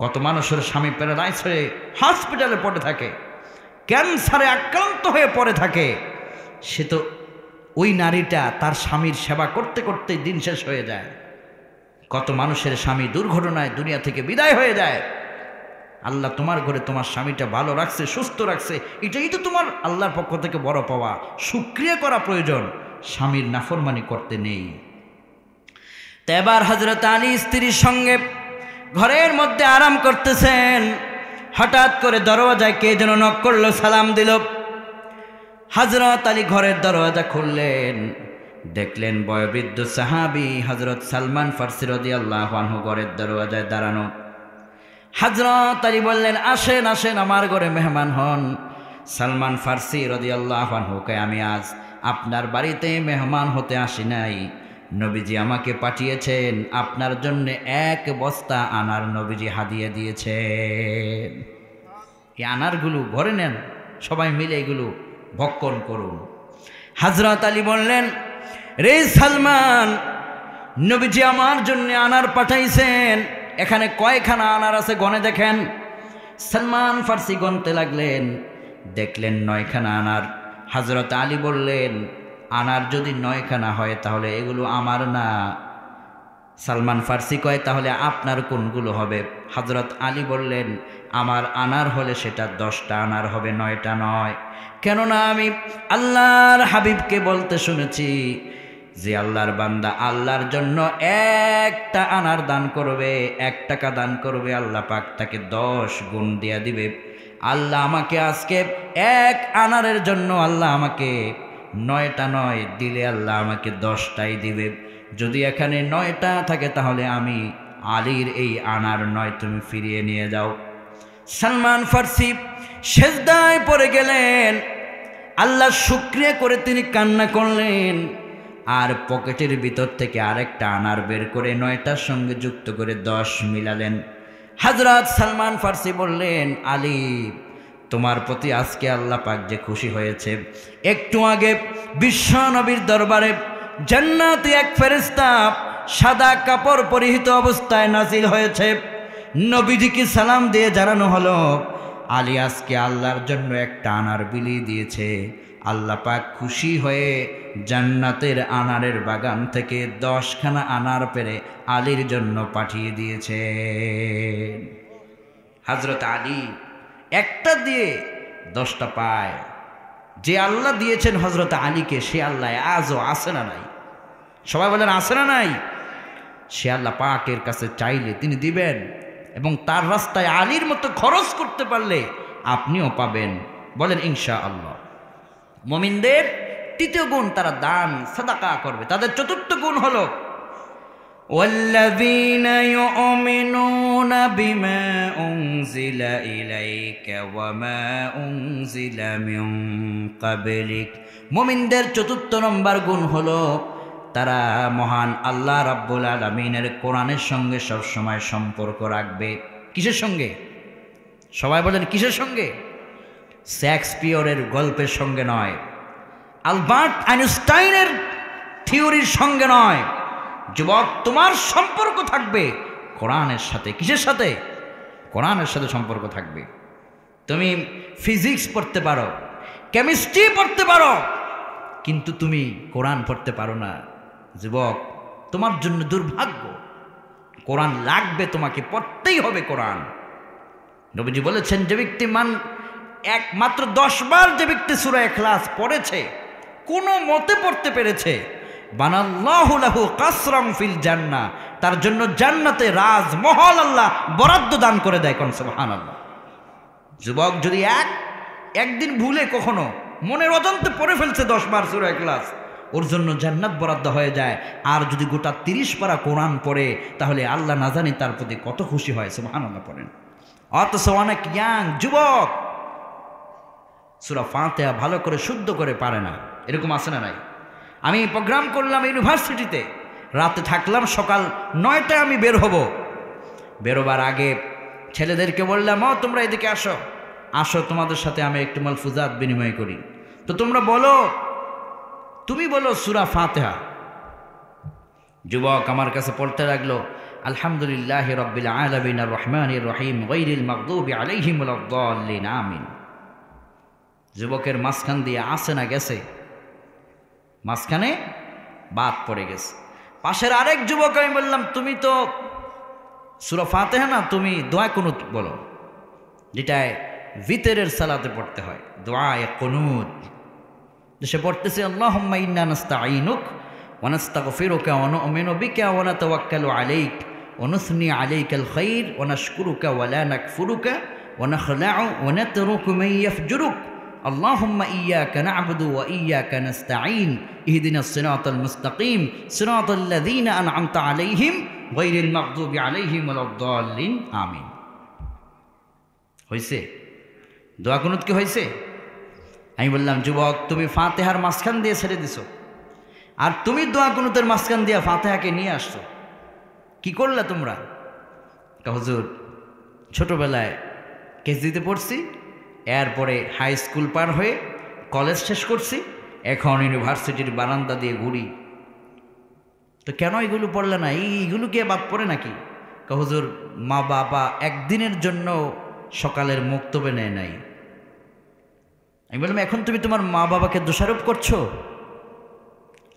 কত মানুষের স্বামী প্যারালাইজ হয়ে হসপিটালে পড়ে থাকে, ক্যান্সারে আক্রান্ত হয়ে পড়ে থাকে, সে তো ওই নারীটা তার স্বামীর সেবা করতে করতে দিন শেষ হয়ে যায়। কত মানুষের স্বামী দুর্ঘটনায় দুনিয়া থেকে বিদায় হয়ে যায়। আল্লাহ তোমার ঘরে তোমার স্বামীটা ভালো রাখছে, সুস্থ রাখছে, এটাই তো তোমার আল্লাহর পক্ষ থেকে বড় পাওয়া। শুকরিয়া করা প্রয়োজন, স্বামীর নাফরমানি করতে নেই। তো এবার হযরত আলী স্ত্রীর সঙ্গে ঘরের মধ্যে আরাম করতেছেন, হঠাৎ করে দরওয়াজায় কে যেন নক করলো, সালাম দিল। হযরত আলী ঘরের দরওয়াজা খুললেন, দেখলেন বয়োবৃদ্ধ সাহাবী হযরত সালমান ফারসি রাদিয়াল্লাহু আনহু ঘরের দরওয়াজায় দাঁড়ানো। হযরত আলী বললেন, আসেন আসেন, আমার ঘরে মেহমান হন। সালমান ফারসি রাদিয়াল্লাহু আনহুকে, আমি আজ আপনার বাড়িতে মেহমান হতে আসি নাই, নবীজি আমাকে পাঠিয়েছেন, আপনার জন্য 1 বস্তা আনার নবীজি হাদিয়া দিয়েছেন। এই আনারগুলো ঘরে নেন, সবাই মিলে এগুলো ভক্ষণ করুন। হযরত আলী বললেন, রে সালমান, নবীজি আমার জন্য আনার পাঠাইছেন, এখানে কয়খানা আনার আছে গনে দেখেন। সালমান ফারসি গনতে লাগলেন, দেখলেন 9খানা আনার। হযরত আলী বললেন, আনার যদি 9খানা হয় তাহলে এগুলো আমার না। সালমান ফারসি কয়, তাহলে আপনার কোনগুলো হবে? হযরত আলী বললেন, আমার আনার হলে সেটা 10টা আনার হবে, 9টা নয়। কেননা আমি আল্লাহর হাবিবকে বলতে শুনেছি, যে আল্লাহর বান্দা আল্লাহর জন্য 1টা আনার দান করবে, 1 টাকা দান করবে, আল্লাহ পাক তাকে 10 গুণ দিয়া দিবে। আল্লাহ আমাকে আজকে 1 আনারের জন্য আল্লাহ আমাকে 9টা নয় দিলে, আল্লাহ আমাকে 10টাই দিবে। যদি এখানে 9টা থাকে তাহলে আমি আলীর এই আনার 9 তুমি ফিরিয়ে নিয়ে যাও। সালমান ফারসি সেজদায় পড়ে গেলেন, আল্লাহ শুকরিয়া করে তিনি কান্না করলেন, আর পকেটের ভিতর থেকে আরেকটা আনার বের করে 9টার সঙ্গে যুক্ত করে 10 মিলালেন। হযরত সালমান ফারসি বললেন, আলী, তোমার প্রতি আজকে আল্লাহ পাক যে খুশি হয়েছে। একটু আগে বিশ্ব নবীর দরবারে জান্নাতি এক ফেরেশতা সাদা কাপড় পরিহিত অবস্থায় নাজিল হয়েছে। নবীজিকে সালাম দিয়ে জানানো হলো, আলী আজকে আল্লাহর জন্য 1টা আনার বিলিয়ে দিয়েছে। আল্লাহ পাক খুশি হয়ে জান্নাতের আনারের বাগান থেকে 10খানা আনার পেরে আলীর জন্য পাঠিয়ে দিয়েছে। হযরত আলী একটা দিয়ে 10টা পায়। যে আল্লাহ দিয়েছেন হযরত আলীকে, সে আল্লাহ আজও আছে না নাই? সবাই বলেন আছে না নাই? সে আল্লাহ পাকের কাছে চাইলে তিনি দিবেন, এবং তার রাস্তায় আলীর মতো খরচ করতে পারলে আপনিও পাবেন। বলেন ইনশাআল্লাহ। মুমিনদের 3য় গুণ, তারা দান সাদাকা করবে। তাদের 4র্থ গুণ হলো, ওয়াল্লাযীনা ইউমিনুনা বিমা উনজিলা ইলাইকা ওয়া মা উনজিলা মিন ক্বাবলিক। মুমিনদের 4র্থ নম্বর গুণ হলো, তারা মহান আল্লাহ রাব্বুল আলামিনের কোরআনের সঙ্গে সবসময় সম্পর্ক রাখবে। কিসের সঙ্গে? সবাই বলেন কিসের সঙ্গে? শেক্সপিয়রের গল্পের সঙ্গে নয়, আলবার্ট আইনস্টাইনের থিওরির সঙ্গে নয়। যুবক, তোমার সম্পর্ক থাকবে কোরআনের সাথে। কিসের সাথে? কোরআনের সাথে সম্পর্ক থাকবে। তুমি ফিজিক্স পড়তে পারো, কেমিস্ট্রি পড়তে পারো, কিন্তু তুমি কোরআন পড়তে পারো না। যুবক, তোমার জন্য দুর্ভাগ্য। কোরআন লাগবে, তোমাকে পড়তেই হবে কোরআন। নবীজি বলেছেন, যে ব্যক্তি মাত্র 10 বার যে ব্যক্তি সূরা ইখলাস পড়েছে, কোনো মতে পড়তে পেরেছে, বানাল্লাহু লাহু কাসরাম ফিল জান্নাহ, তার জন্য জান্নাতে রাজমহল আল্লাহ বরাদ্দ দান করে দেয়। কোন সুবহানাল্লাহ। যুবক, যদি একদিন ভুলে কখনো মনের অজান্তে পড়ে ফেলছে 10 বার সূরা ইখলাস, ওর জন্য জান্নাত বরাদ্দ হয়ে যায়। আর যদি গোটা 30 পারা কোরআন পড়ে তাহলে আল্লাহ না জানি তার প্রতি কত খুশি হয়। সুবহানাল্লাহ পড়েন। অথচ অনেক ইয়াং যুবক সূরা ফাতিহা ভালো করে শুদ্ধ করে পারে না, এরকম আছে না নাই? আমি প্রোগ্রাম করলাম ইউনিভার্সিটিতে, রাতে থাকলাম, সকাল 9টায় আমি বের হব। বেরোবার আগে ছেলেদেরকে বললাম, তোমরা এদিকে আসো, আসো তোমাদের সাথে আমি একটু মালফুজাত বিনিময় করি। তো তোমরা বলো, তুমি বলো সূরা ফাতিহা। যুবক আমার কাছে পড়তে লাগলো, আলহামদুলিল্লাহি রাব্বিল আলামিন আর রহমানির রহিম গায়রিল মাগদুবি আলাইহিম ওয়ালাদ-দাল্লিন আমিন। যুবকের মাঝখান দিয়ে আসে না গেছে, মাঝখানে বাদ পড়ে গেছে। পাশের আরেক যুবক আমি বললাম, তুমি তো সূরা ফাতিহা না, তুমি দোয়া কুনুত বলো, যেটায় ভিতরের সালাতে পড়তে হয়, দোয়া কুনুত। সে পড়তেছে, আল্লাহুম্মা ইন্না নাস্তাঈনুক ওয়া নাস্তাগফিরুকা ওয়া নু'মিনু বিকা ওয়া নাতাওয়াক্কালু আলাইক ওয়া নুসনি আলাইকাল খাইর ওয়া নাশকুরুকা ওয়া লা নাকফুরুকা ওয়া নাখলা'ু ওয়া নাতরুকু মান ইয়াফজুরুক আল্লাহুম্মা ইয়্যাকা না'বুদু ওয়া ইয়্যাকা নাস্তাঈন ইহদিনাস সিরাতাল মুস্তাকিম সিরাতাল লাযীনা আন'আমতা আলাইহিম গায়রিল মাগদুবি আলাইহিম ওয়ালাদ-দাল্লিন আমিন। হইছে? দোয়া কুনুত কি হইছে? আমি বললাম, যুবক তুমি ফাতিহার মাঝখান দিয়ে ছেড়ে দিছো, আর তুমি দোয়া কুনুতের মাঝখান দিয়ে ফাতিহাকে নিয়ে আসছো, কি করলা তোমরা? হুজুর ছোটবেলায় কেজিতে পড়ছি, এরপরে হাই স্কুল পার হয়ে কলেজ শেষ করছি, এখন ইউনিভার্সিটির বারান্দা দিয়ে ঘুরি, তো কেন এগুলো পড়লে না? এইগুলো কি বাদ পড়ে নাকি? হুজুর মা বাবা একদিনের জন্য সকালের মুক্তবে নেয় নাই। আমি বললাম, এখন তুমি তোমার মা বাবাকে দোষারোপ করছো?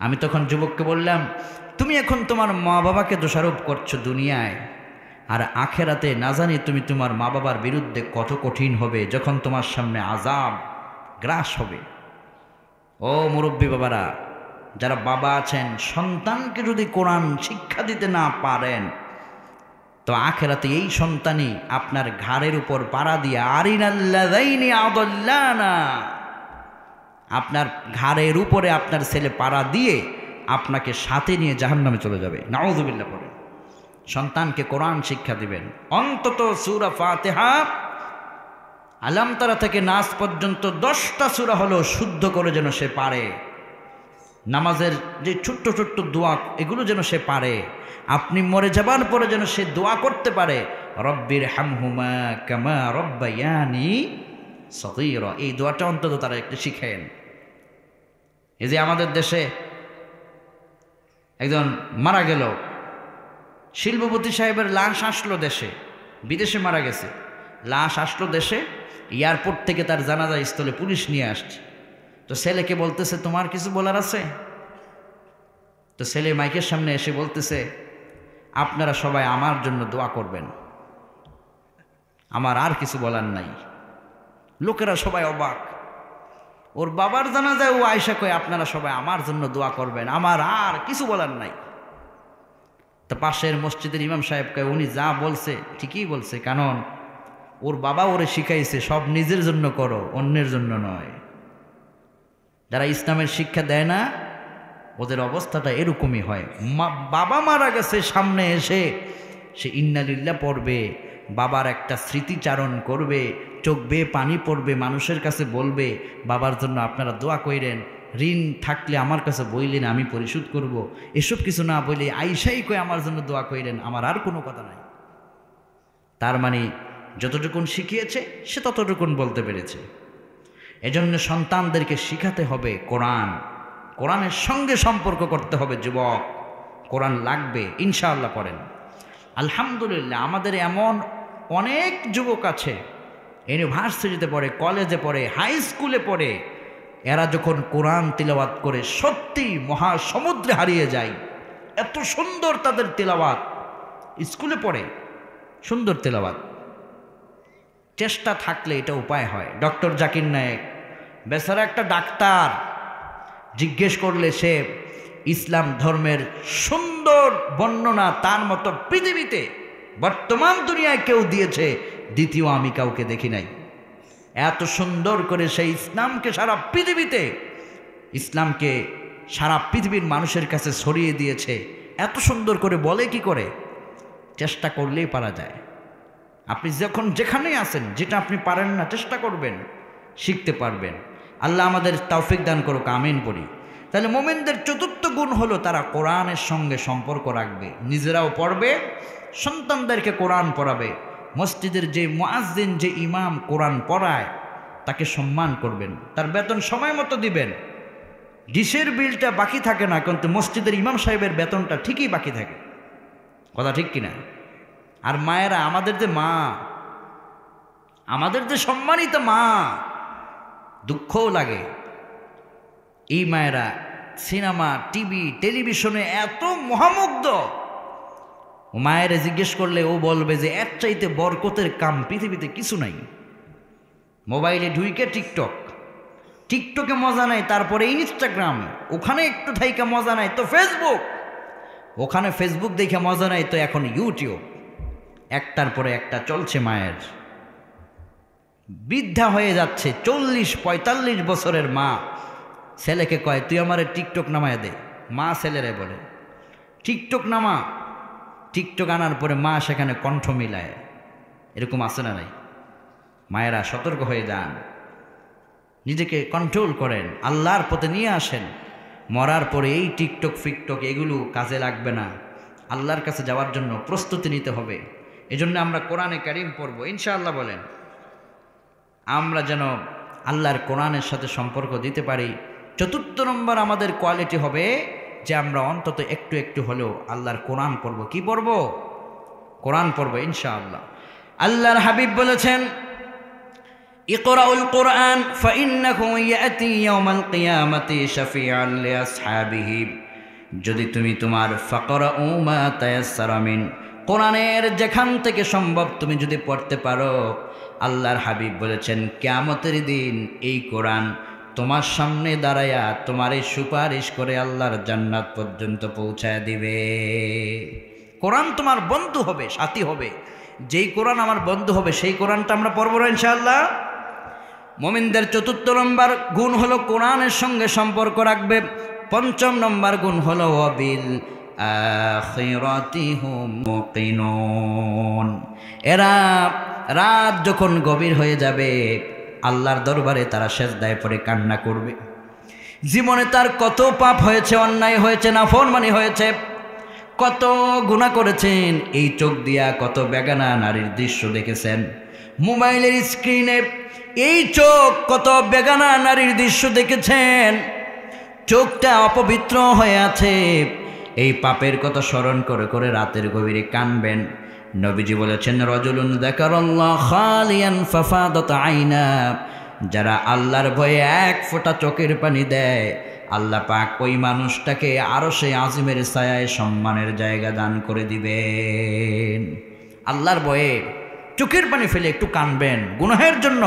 আমি তখন যুবককে বললাম, তুমি এখন তোমার মা বাবাকে দোষারোপ করছো দুনিয়ায়, আর আখেরাতে না জানি তুমি তোমার মা বাবার বিরুদ্ধে কত কঠিন হবে যখন তোমার সামনে আযাব গ্রাস হবে। ও মুরব্বী বাবারা, যারা বাবা আছেন, সন্তানকে যদি কোরআন শিক্ষা দিতে না পারেন তো আখেরাতে এই সন্তানই আপনার ঘাড়ের উপর পাড়া দিয়ে আরিনাল্লাযাইনি আদাল্লানা, আপনার ঘাড়ের উপরে আপনার ছেলে পাড়া দিয়ে আপনাকে সাথে নিয়ে জাহান্নামে চলে যাবে। নাউযুবিল্লাহ পড়ে। সন্তানকে কোরআন শিক্ষা দিবেন, অন্তত সূরা ফাতিহা আলাম তারা থেকে নাস পর্যন্ত 10টা সূরা হলো শুদ্ধ করে যেন সে পারে। নামাজের যে ছোট্ট ছোট্ট দোয়া, এগুলো যেন সে পারে। আপনি মরে যাবার পরে যেন সে দোয়া করতে পারে, রব্বির হামহুমা কামা রব্বায়ানি সগীরা। এই দোয়াটা অন্তত তারা একটু শিখেন। এই যে আমাদের দেশে একজন মারা গেল, শিল্পপতি সাহেবের লাশ আসলো দেশে, বিদেশে মারা গেছে, লাশ আসলো দেশে, এয়ারপোর্ট থেকে তার জানাজা স্থলে পুলিশ নিয়ে আসছে। তো ছেলেকে বলতেছে, তোমার কিছু বলার আছে? তো ছেলে মাইকের সামনে এসে বলতেছে, আপনারা সবাই আমার জন্য দোয়া করবেন, আমার আর কিছু বলার নাই। লোকেরা সবাই অবাক। ওর বাবার জানাজায় ও আয়েশা কয়, আপনারা সবাই আমার জন্য দোয়া করবেন, আমার আর কিছু বলার নাই। তো পাশের মসজিদের ইমাম সাহেব কয়, উনি যা বলছে ঠিকই বলছে, কারণ ওর বাবা ওরে শিখাইছে সব নিজের জন্য করো, অন্যের জন্য নয়। যারা ইসলামের শিক্ষা দেয় না ওদের অবস্থাটা এরকমই হয়। বাবা মারা গেছে, সামনে এসে সে ইন্নালিল্লাহ পড়বে, বাবার একটা স্মৃতিচারণ করবে, চোখ বেয়ে পানি পড়বে, মানুষের কাছে বলবে, বাবার জন্য আপনারা দোয়া কইরেন, ঋণ থাকলে আমার কাছে বইলেন, আমি পরিশোধ করব। এসব কিছু না বলে আইসাই কই আমার জন্য দোয়া কইরেন, আমার আর কোনো কথা নাই। তার মানে যতটুকুন শিখিয়েছে সে ততটুকুন বলতে পেরেছে। এজন্য সন্তানদেরকে শিখাতে হবে কোরআন, কোরআনের সঙ্গে সম্পর্ক করতে হবে। যুবক, কোরআন লাগবে ইনশাআল্লাহ। পড়েন। আলহামদুলিল্লাহ, আমাদের এমন অনেক যুবক আছে ইউনিভার্সিটিতে পড়ে, কলেজে পড়ে, হাই স্কুলে পড়ে, এরা যখন কোরআন তিলাওয়াত করে সত্যি মহাসমুদ্রে হারিয়ে যায়। এত সুন্দর তাদের তিলাওয়াত, স্কুলে পড়ে সুন্দর তিলাওয়াত। চেষ্টা থাকলে এটা উপায় হয়। ডক্টর জাকির নায়েক বেচারা একটা ডাক্তার, জিজ্ঞেস করলে সে ইসলাম ধর্মের সুন্দর বর্ণনা তার মতো পৃথিবীতে বর্তমান দুনিয়ায় কেউ দিয়েছে, দ্বিতীয় আমি কাউকে দেখি নাই। এত সুন্দর করে সেই ইসলামকে সারা পৃথিবীর মানুষের কাছে ছড়িয়ে দিয়েছে। এত সুন্দর করে বলে কি করে? চেষ্টা করলেই পারা যায়। আপনি যখন যেখানেই আছেন, যেটা আপনি পারেন না চেষ্টা করবেন, শিখতে পারবেন। আল্লাহ আমাদের তৌফিক দান করুক, আমিন পড়ি। তাহলে মুমিনদের চতুর্থ গুণ হলো তারা কোরআনের সঙ্গে সম্পর্ক রাখবে, নিজেরাও পড়বে, সন্তানদেরকে কোরআন পড়াবে। মসজিদের যে মুয়াজ্জিন, যে ইমাম কোরআন পড়ায় তাকে সম্মান করবেন, তার বেতন সময় মতো দিবেন। ডিশের বিলটা বাকি থাকে না, কিন্তু মসজিদের ইমাম সাহেবের বেতনটা ঠিকই বাকি থাকে। কথা ঠিক কিনা? আর মায়েরা, আমাদের যে সম্মানিত মা, দুঃখও লাগে। এই মায়েরা সিনেমা, টিভি, টেলিভিশনে এত মহামুগ্ধ, মায়েরা জিজ্ঞেস করলে ও বলবে যে এর চাইতে বরকতের কাম পৃথিবীতে কিছু নাই। মোবাইলে ঢুইকে টিকটকে মজা নাই, তারপরে ইনস্টাগ্রাম, ওখানে একটু থাইকা মজা নাই তো ফেসবুক, ওখানে ফেসবুক দেখে মজা নাই তো এখন ইউটিউব। একটার পরে একটা চলছে। মায়ের বৃদ্ধা হয়ে যাচ্ছে, 40-45 বছরের মা ছেলেকে কয় তুই আমারে টিকটক নামায় দে। মা ছেলেরে বলে টিকটক নামা। টিকটক আনার পরে মা সেখানে কণ্ঠ মিলায়। এরকম আছে না নাই? মায়েরা সতর্ক হয়ে যান, নিজেকে কন্ট্রোল করেন, আল্লাহর পথে নিয়ে আসেন। মরার পরে এই টিকটক ফিকটক এগুলো কাজে লাগবে না। আল্লাহর কাছে যাওয়ার জন্য প্রস্তুতি নিতে হবে। এজন্য আমরা কোরআনে কারিম পড়ব ইনশাআল্লাহ। বলেন আমরা যেন আল্লাহর কোরআনের সাথে সম্পর্ক দিতে পারি। চতুর্থ নম্বর আমাদের কোয়ালিটি হবে যে আমরা অন্তত একটু একটু হলেও আল্লাহর কোরআন পড়ব। কি পড়ব? কোরআন পড়ব ইনশাআল্লাহ। আল্লাহর হাবিব বলেছেন ইকরাউল কোরআন ফাইন্নাহু ইয়াতি ইয়াউমাল কিয়ামাতি শাফিআন লিআসহাবিহি। যদি তুমি তোমার ফাকরাউ মা তায়াসসারা মিন, কোরআনের যেখান থেকে সম্ভব তুমি যদি পড়তে পারো, আল্লাহর হাবিব বলেছেন কিয়ামতের দিন এই কোরআন তোমার সামনে দাঁড়ায়া তোমার এই সুপারিশ করে আল্লাহর জান্নাত পর্যন্ত পৌঁছায় দিবে। কোরআন তোমার বন্ধু হবে, সাথী হবে। যেই কোরআন আমার বন্ধু হবে সেই কোরআনটা আমরা পড়ব ইনশাআল্লাহ। মুমিনদের চতুর্থ নম্বর গুণ হলো কোরআনের সঙ্গে সম্পর্ক রাখবে। পঞ্চম নম্বর গুণ হলো ওয়াবিল আখিরাতি হুম মুকিনুন। এরা রাত যখন গভীর হয়ে যাবে আল্লাহর দরবারে তারা সেজদায় পড়ে কান্না করবে। জীবনে তার কত পাপ হয়েছে, অন্যায় হয়েছে, নাফরমানি হয়েছে, কত গুনাহ করেছেন। এই চোখ দিয়া কত বেগানা নারীর দৃশ্য দেখেছেন। মোবাইলের স্ক্রিনে এই চোখ কত বেগানা নারীর দৃশ্য দেখেছেন। চোখটা অপবিত্র হয়ে আছে। এই পাপের কথা স্মরণ করে করে রাতের গভীরে কানবেন। নবীজি বলেছেন রাজুলুন যাকারাল্লাহ খালিয়ান ফাফাদাত আইনা। যারা আল্লাহর ভয়ে এক ফোঁটা চোখের পানি দেয়, আল্লাহ পাক ওই মানুষটাকে আরশে আজিমের ছায়ায় সম্মানের জায়গা দান করে দিবেন। আল্লাহর ভয়ে চোখের পানি ফেলে একটু কানবেন, গুনাহের জন্য,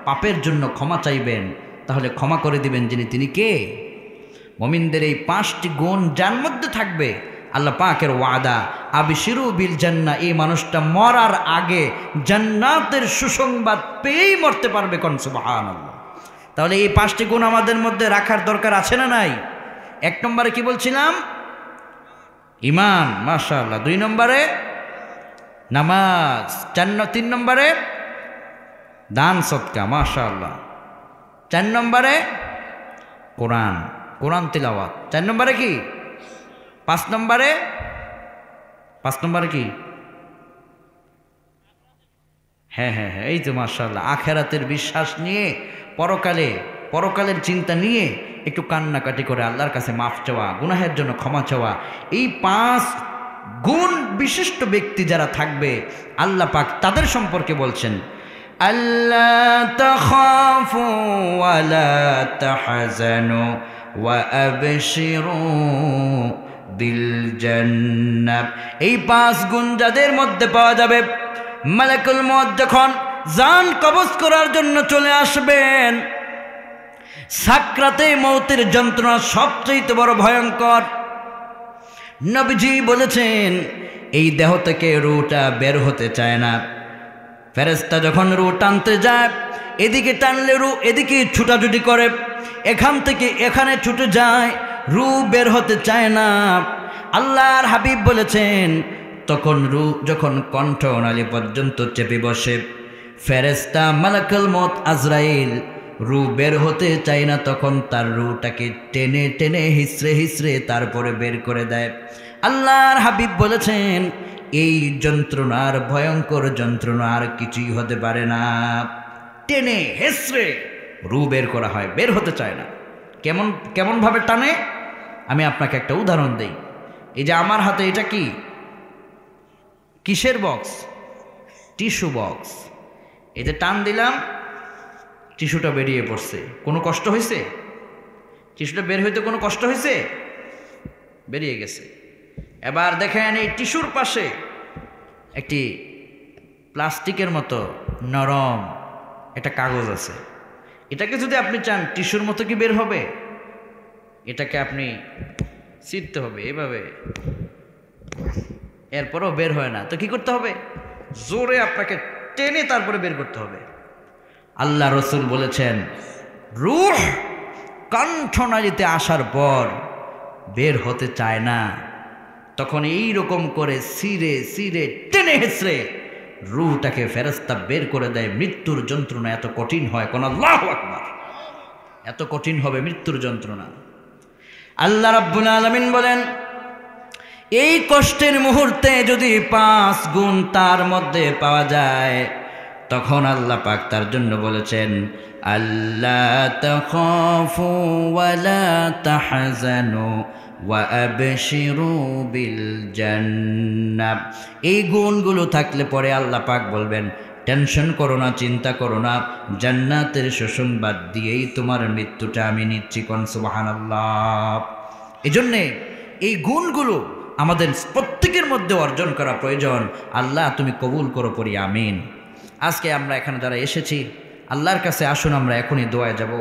পাপের জন্য ক্ষমা চাইবেন, তাহলে ক্ষমা করে দিবেন যিনি, তিনি কে? মুমিনদের এই 5টি গুণ যার মধ্যে থাকবে, আল্লাহ পাকের ওয়াদা আবিশিরু বিল জান্নাহ, এই মানুষটা মরার আগে জান্নাতের সুসংবাদ পেয়েই মরতে পারবে। কোন সুবহানাল্লাহ। তাহলে এই 5টি গুণ আমাদের মধ্যে রাখার দরকার আছে না নাই? 1 নম্বরে কি বলছিলাম? ঈমান, মাশাআল্লাহ। 2 নম্বরে নামাজ। 3 নম্বরে দান সদকা, মাশাআল্লাহ। 4 নম্বরে কোরআন তিলাওয়াত। 4 নম্বরে কি? 5 নম্বরে কি? হ্যাঁ, এই তো মাশাআল্লাহ। আখিরাতের বিশ্বাস নিয়ে, পরকালের চিন্তা নিয়ে একটু কান্নাকাটি করে আল্লাহর কাছে মাফ চাওয়া, গুনাহের জন্য ক্ষমা চাওয়া। এই 5 গুণ বিশিষ্ট ব্যক্তি যারা থাকবে, আল্লাহ পাক তাদের সম্পর্কে বলছেন আল্লা তাখাফু ওয়া লা তাহজানু ওয়া আবশিরু বিল জান্নাহ। এই 5 গুণ যাদের মধ্যে পাওয়া যাবে, মালাকুল মউত যখন জান কবজ করার জন্য চলে আসবেন, সাকরাতে মউতের যন্ত্রণা সবচেয়ে বড় ভয়ঙ্কর। নবীজি বলেছেন এই দেহ থেকে রূহটা বের হতে চায় না। ফেরেশতা যখন রু টানতে যায়, এদিকে টানলে রু এদিকে ছুটাছুটি করে, এখান থেকে এখানে ছুটে যায়, রু বের হতে চায় না। আল্লাহর হাবিব বলেছেন তখন রু যখন কণ্ঠনালী পর্যন্ত চেপে বসে, ফেরেশতা মালাকুল মউত আজরাইল রু বের হতে চায় না, তখন তার রুটাকে টেনে টেনে হিসড়ে হিসড়ে তারপরে বের করে দেয়। আল্লাহর হাবিব বলেছেন এই যন্ত্রণার ভয়ঙ্কর যন্ত্রণা আর কিছুই হতে পারে না। টেনে হেসড়ে রু বের করা হয়, বের হতে চায় না। কেমন ভাবে টানে? আমি আপনাকে একটা উদাহরণ দেই। এই যে আমার হাতে এটা কি, কিসের বক্স? Tissue box. এই যে টান দিলাম, টিস্যুটা বেরিয়ে পড়ছে। কোনো কষ্ট হয়েছে? টিস্যুটা বের হইতে কোনো কষ্ট হয়েছে? বেরিয়ে গেছে। এবার দেখেন এই টিস্যুর পাশে একটি প্লাস্টিকের মতো নরম একটা কাগজ আছে। এটাকে যদি আপনি চান টিস্যুর মতো কি বের হবে? এটাকে আপনি ছিঁড়তে হবে এভাবে, এরপরও বের হয় না। তো কি করতে হবে? জোরে আপনাকে টেনে তারপরে বের করতে হবে। আল্লাহ রসুল বলেছেন রূহ কণ্ঠনালীতে আসার পর বের হতে চায় না, তখন এই রকম করে সিরে সিরে টেনে হেসড়ে রূহটাকে ফেরেশতা বের করে দেয়। মৃত্যুর যন্ত্রণা এত কঠিন হয়, কোন আল্লাহু আকবার, এত কঠিন হবে মৃত্যুর যন্ত্রণা। আল্লাহ রাব্বুল আলামিন বলেন এই কষ্টের মুহূর্তে যদি 5 গুণ তার মধ্যে পাওয়া যায়, তখন আল্লাহ পাক তার জন্য বলেছেন আল্লা তাখাফু ওয়ালা তাহজানু ওয়া আবশিরু বিল জান্নাহ। এই গুণগুলো থাকলে পরে আল্লাহ পাক বলবেন টেনশন করো না, চিন্তা করো না, জান্নাতের সুসংবাদ দিয়েই তোমার মৃত্যুটা আমি নিচ্ছি। কোন সুবহানাল্লাহ। এজন্যে এই গুণগুলো আমাদের প্রত্যেকের মধ্যে অর্জন করা প্রয়োজন। আল্লাহ তুমি কবুল করো, পড়ি আমিন। আজকে আমরা এখানে যারা এসেছি আল্লাহর কাছে আসুন আমরা এখনই দোয়ায় যাব।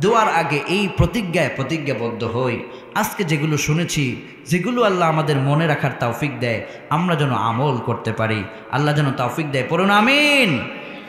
দোয়ার আগে এই প্রতিজ্ঞাবদ্ধ হই, আজকে যেগুলো শুনেছি, যেগুলো আল্লাহ আমাদের মনে রাখার তৌফিক দেয়, আমরা যেন আমল করতে পারি। আল্লাহ যেন তৌফিক দেয়, পড়ুন আমিন।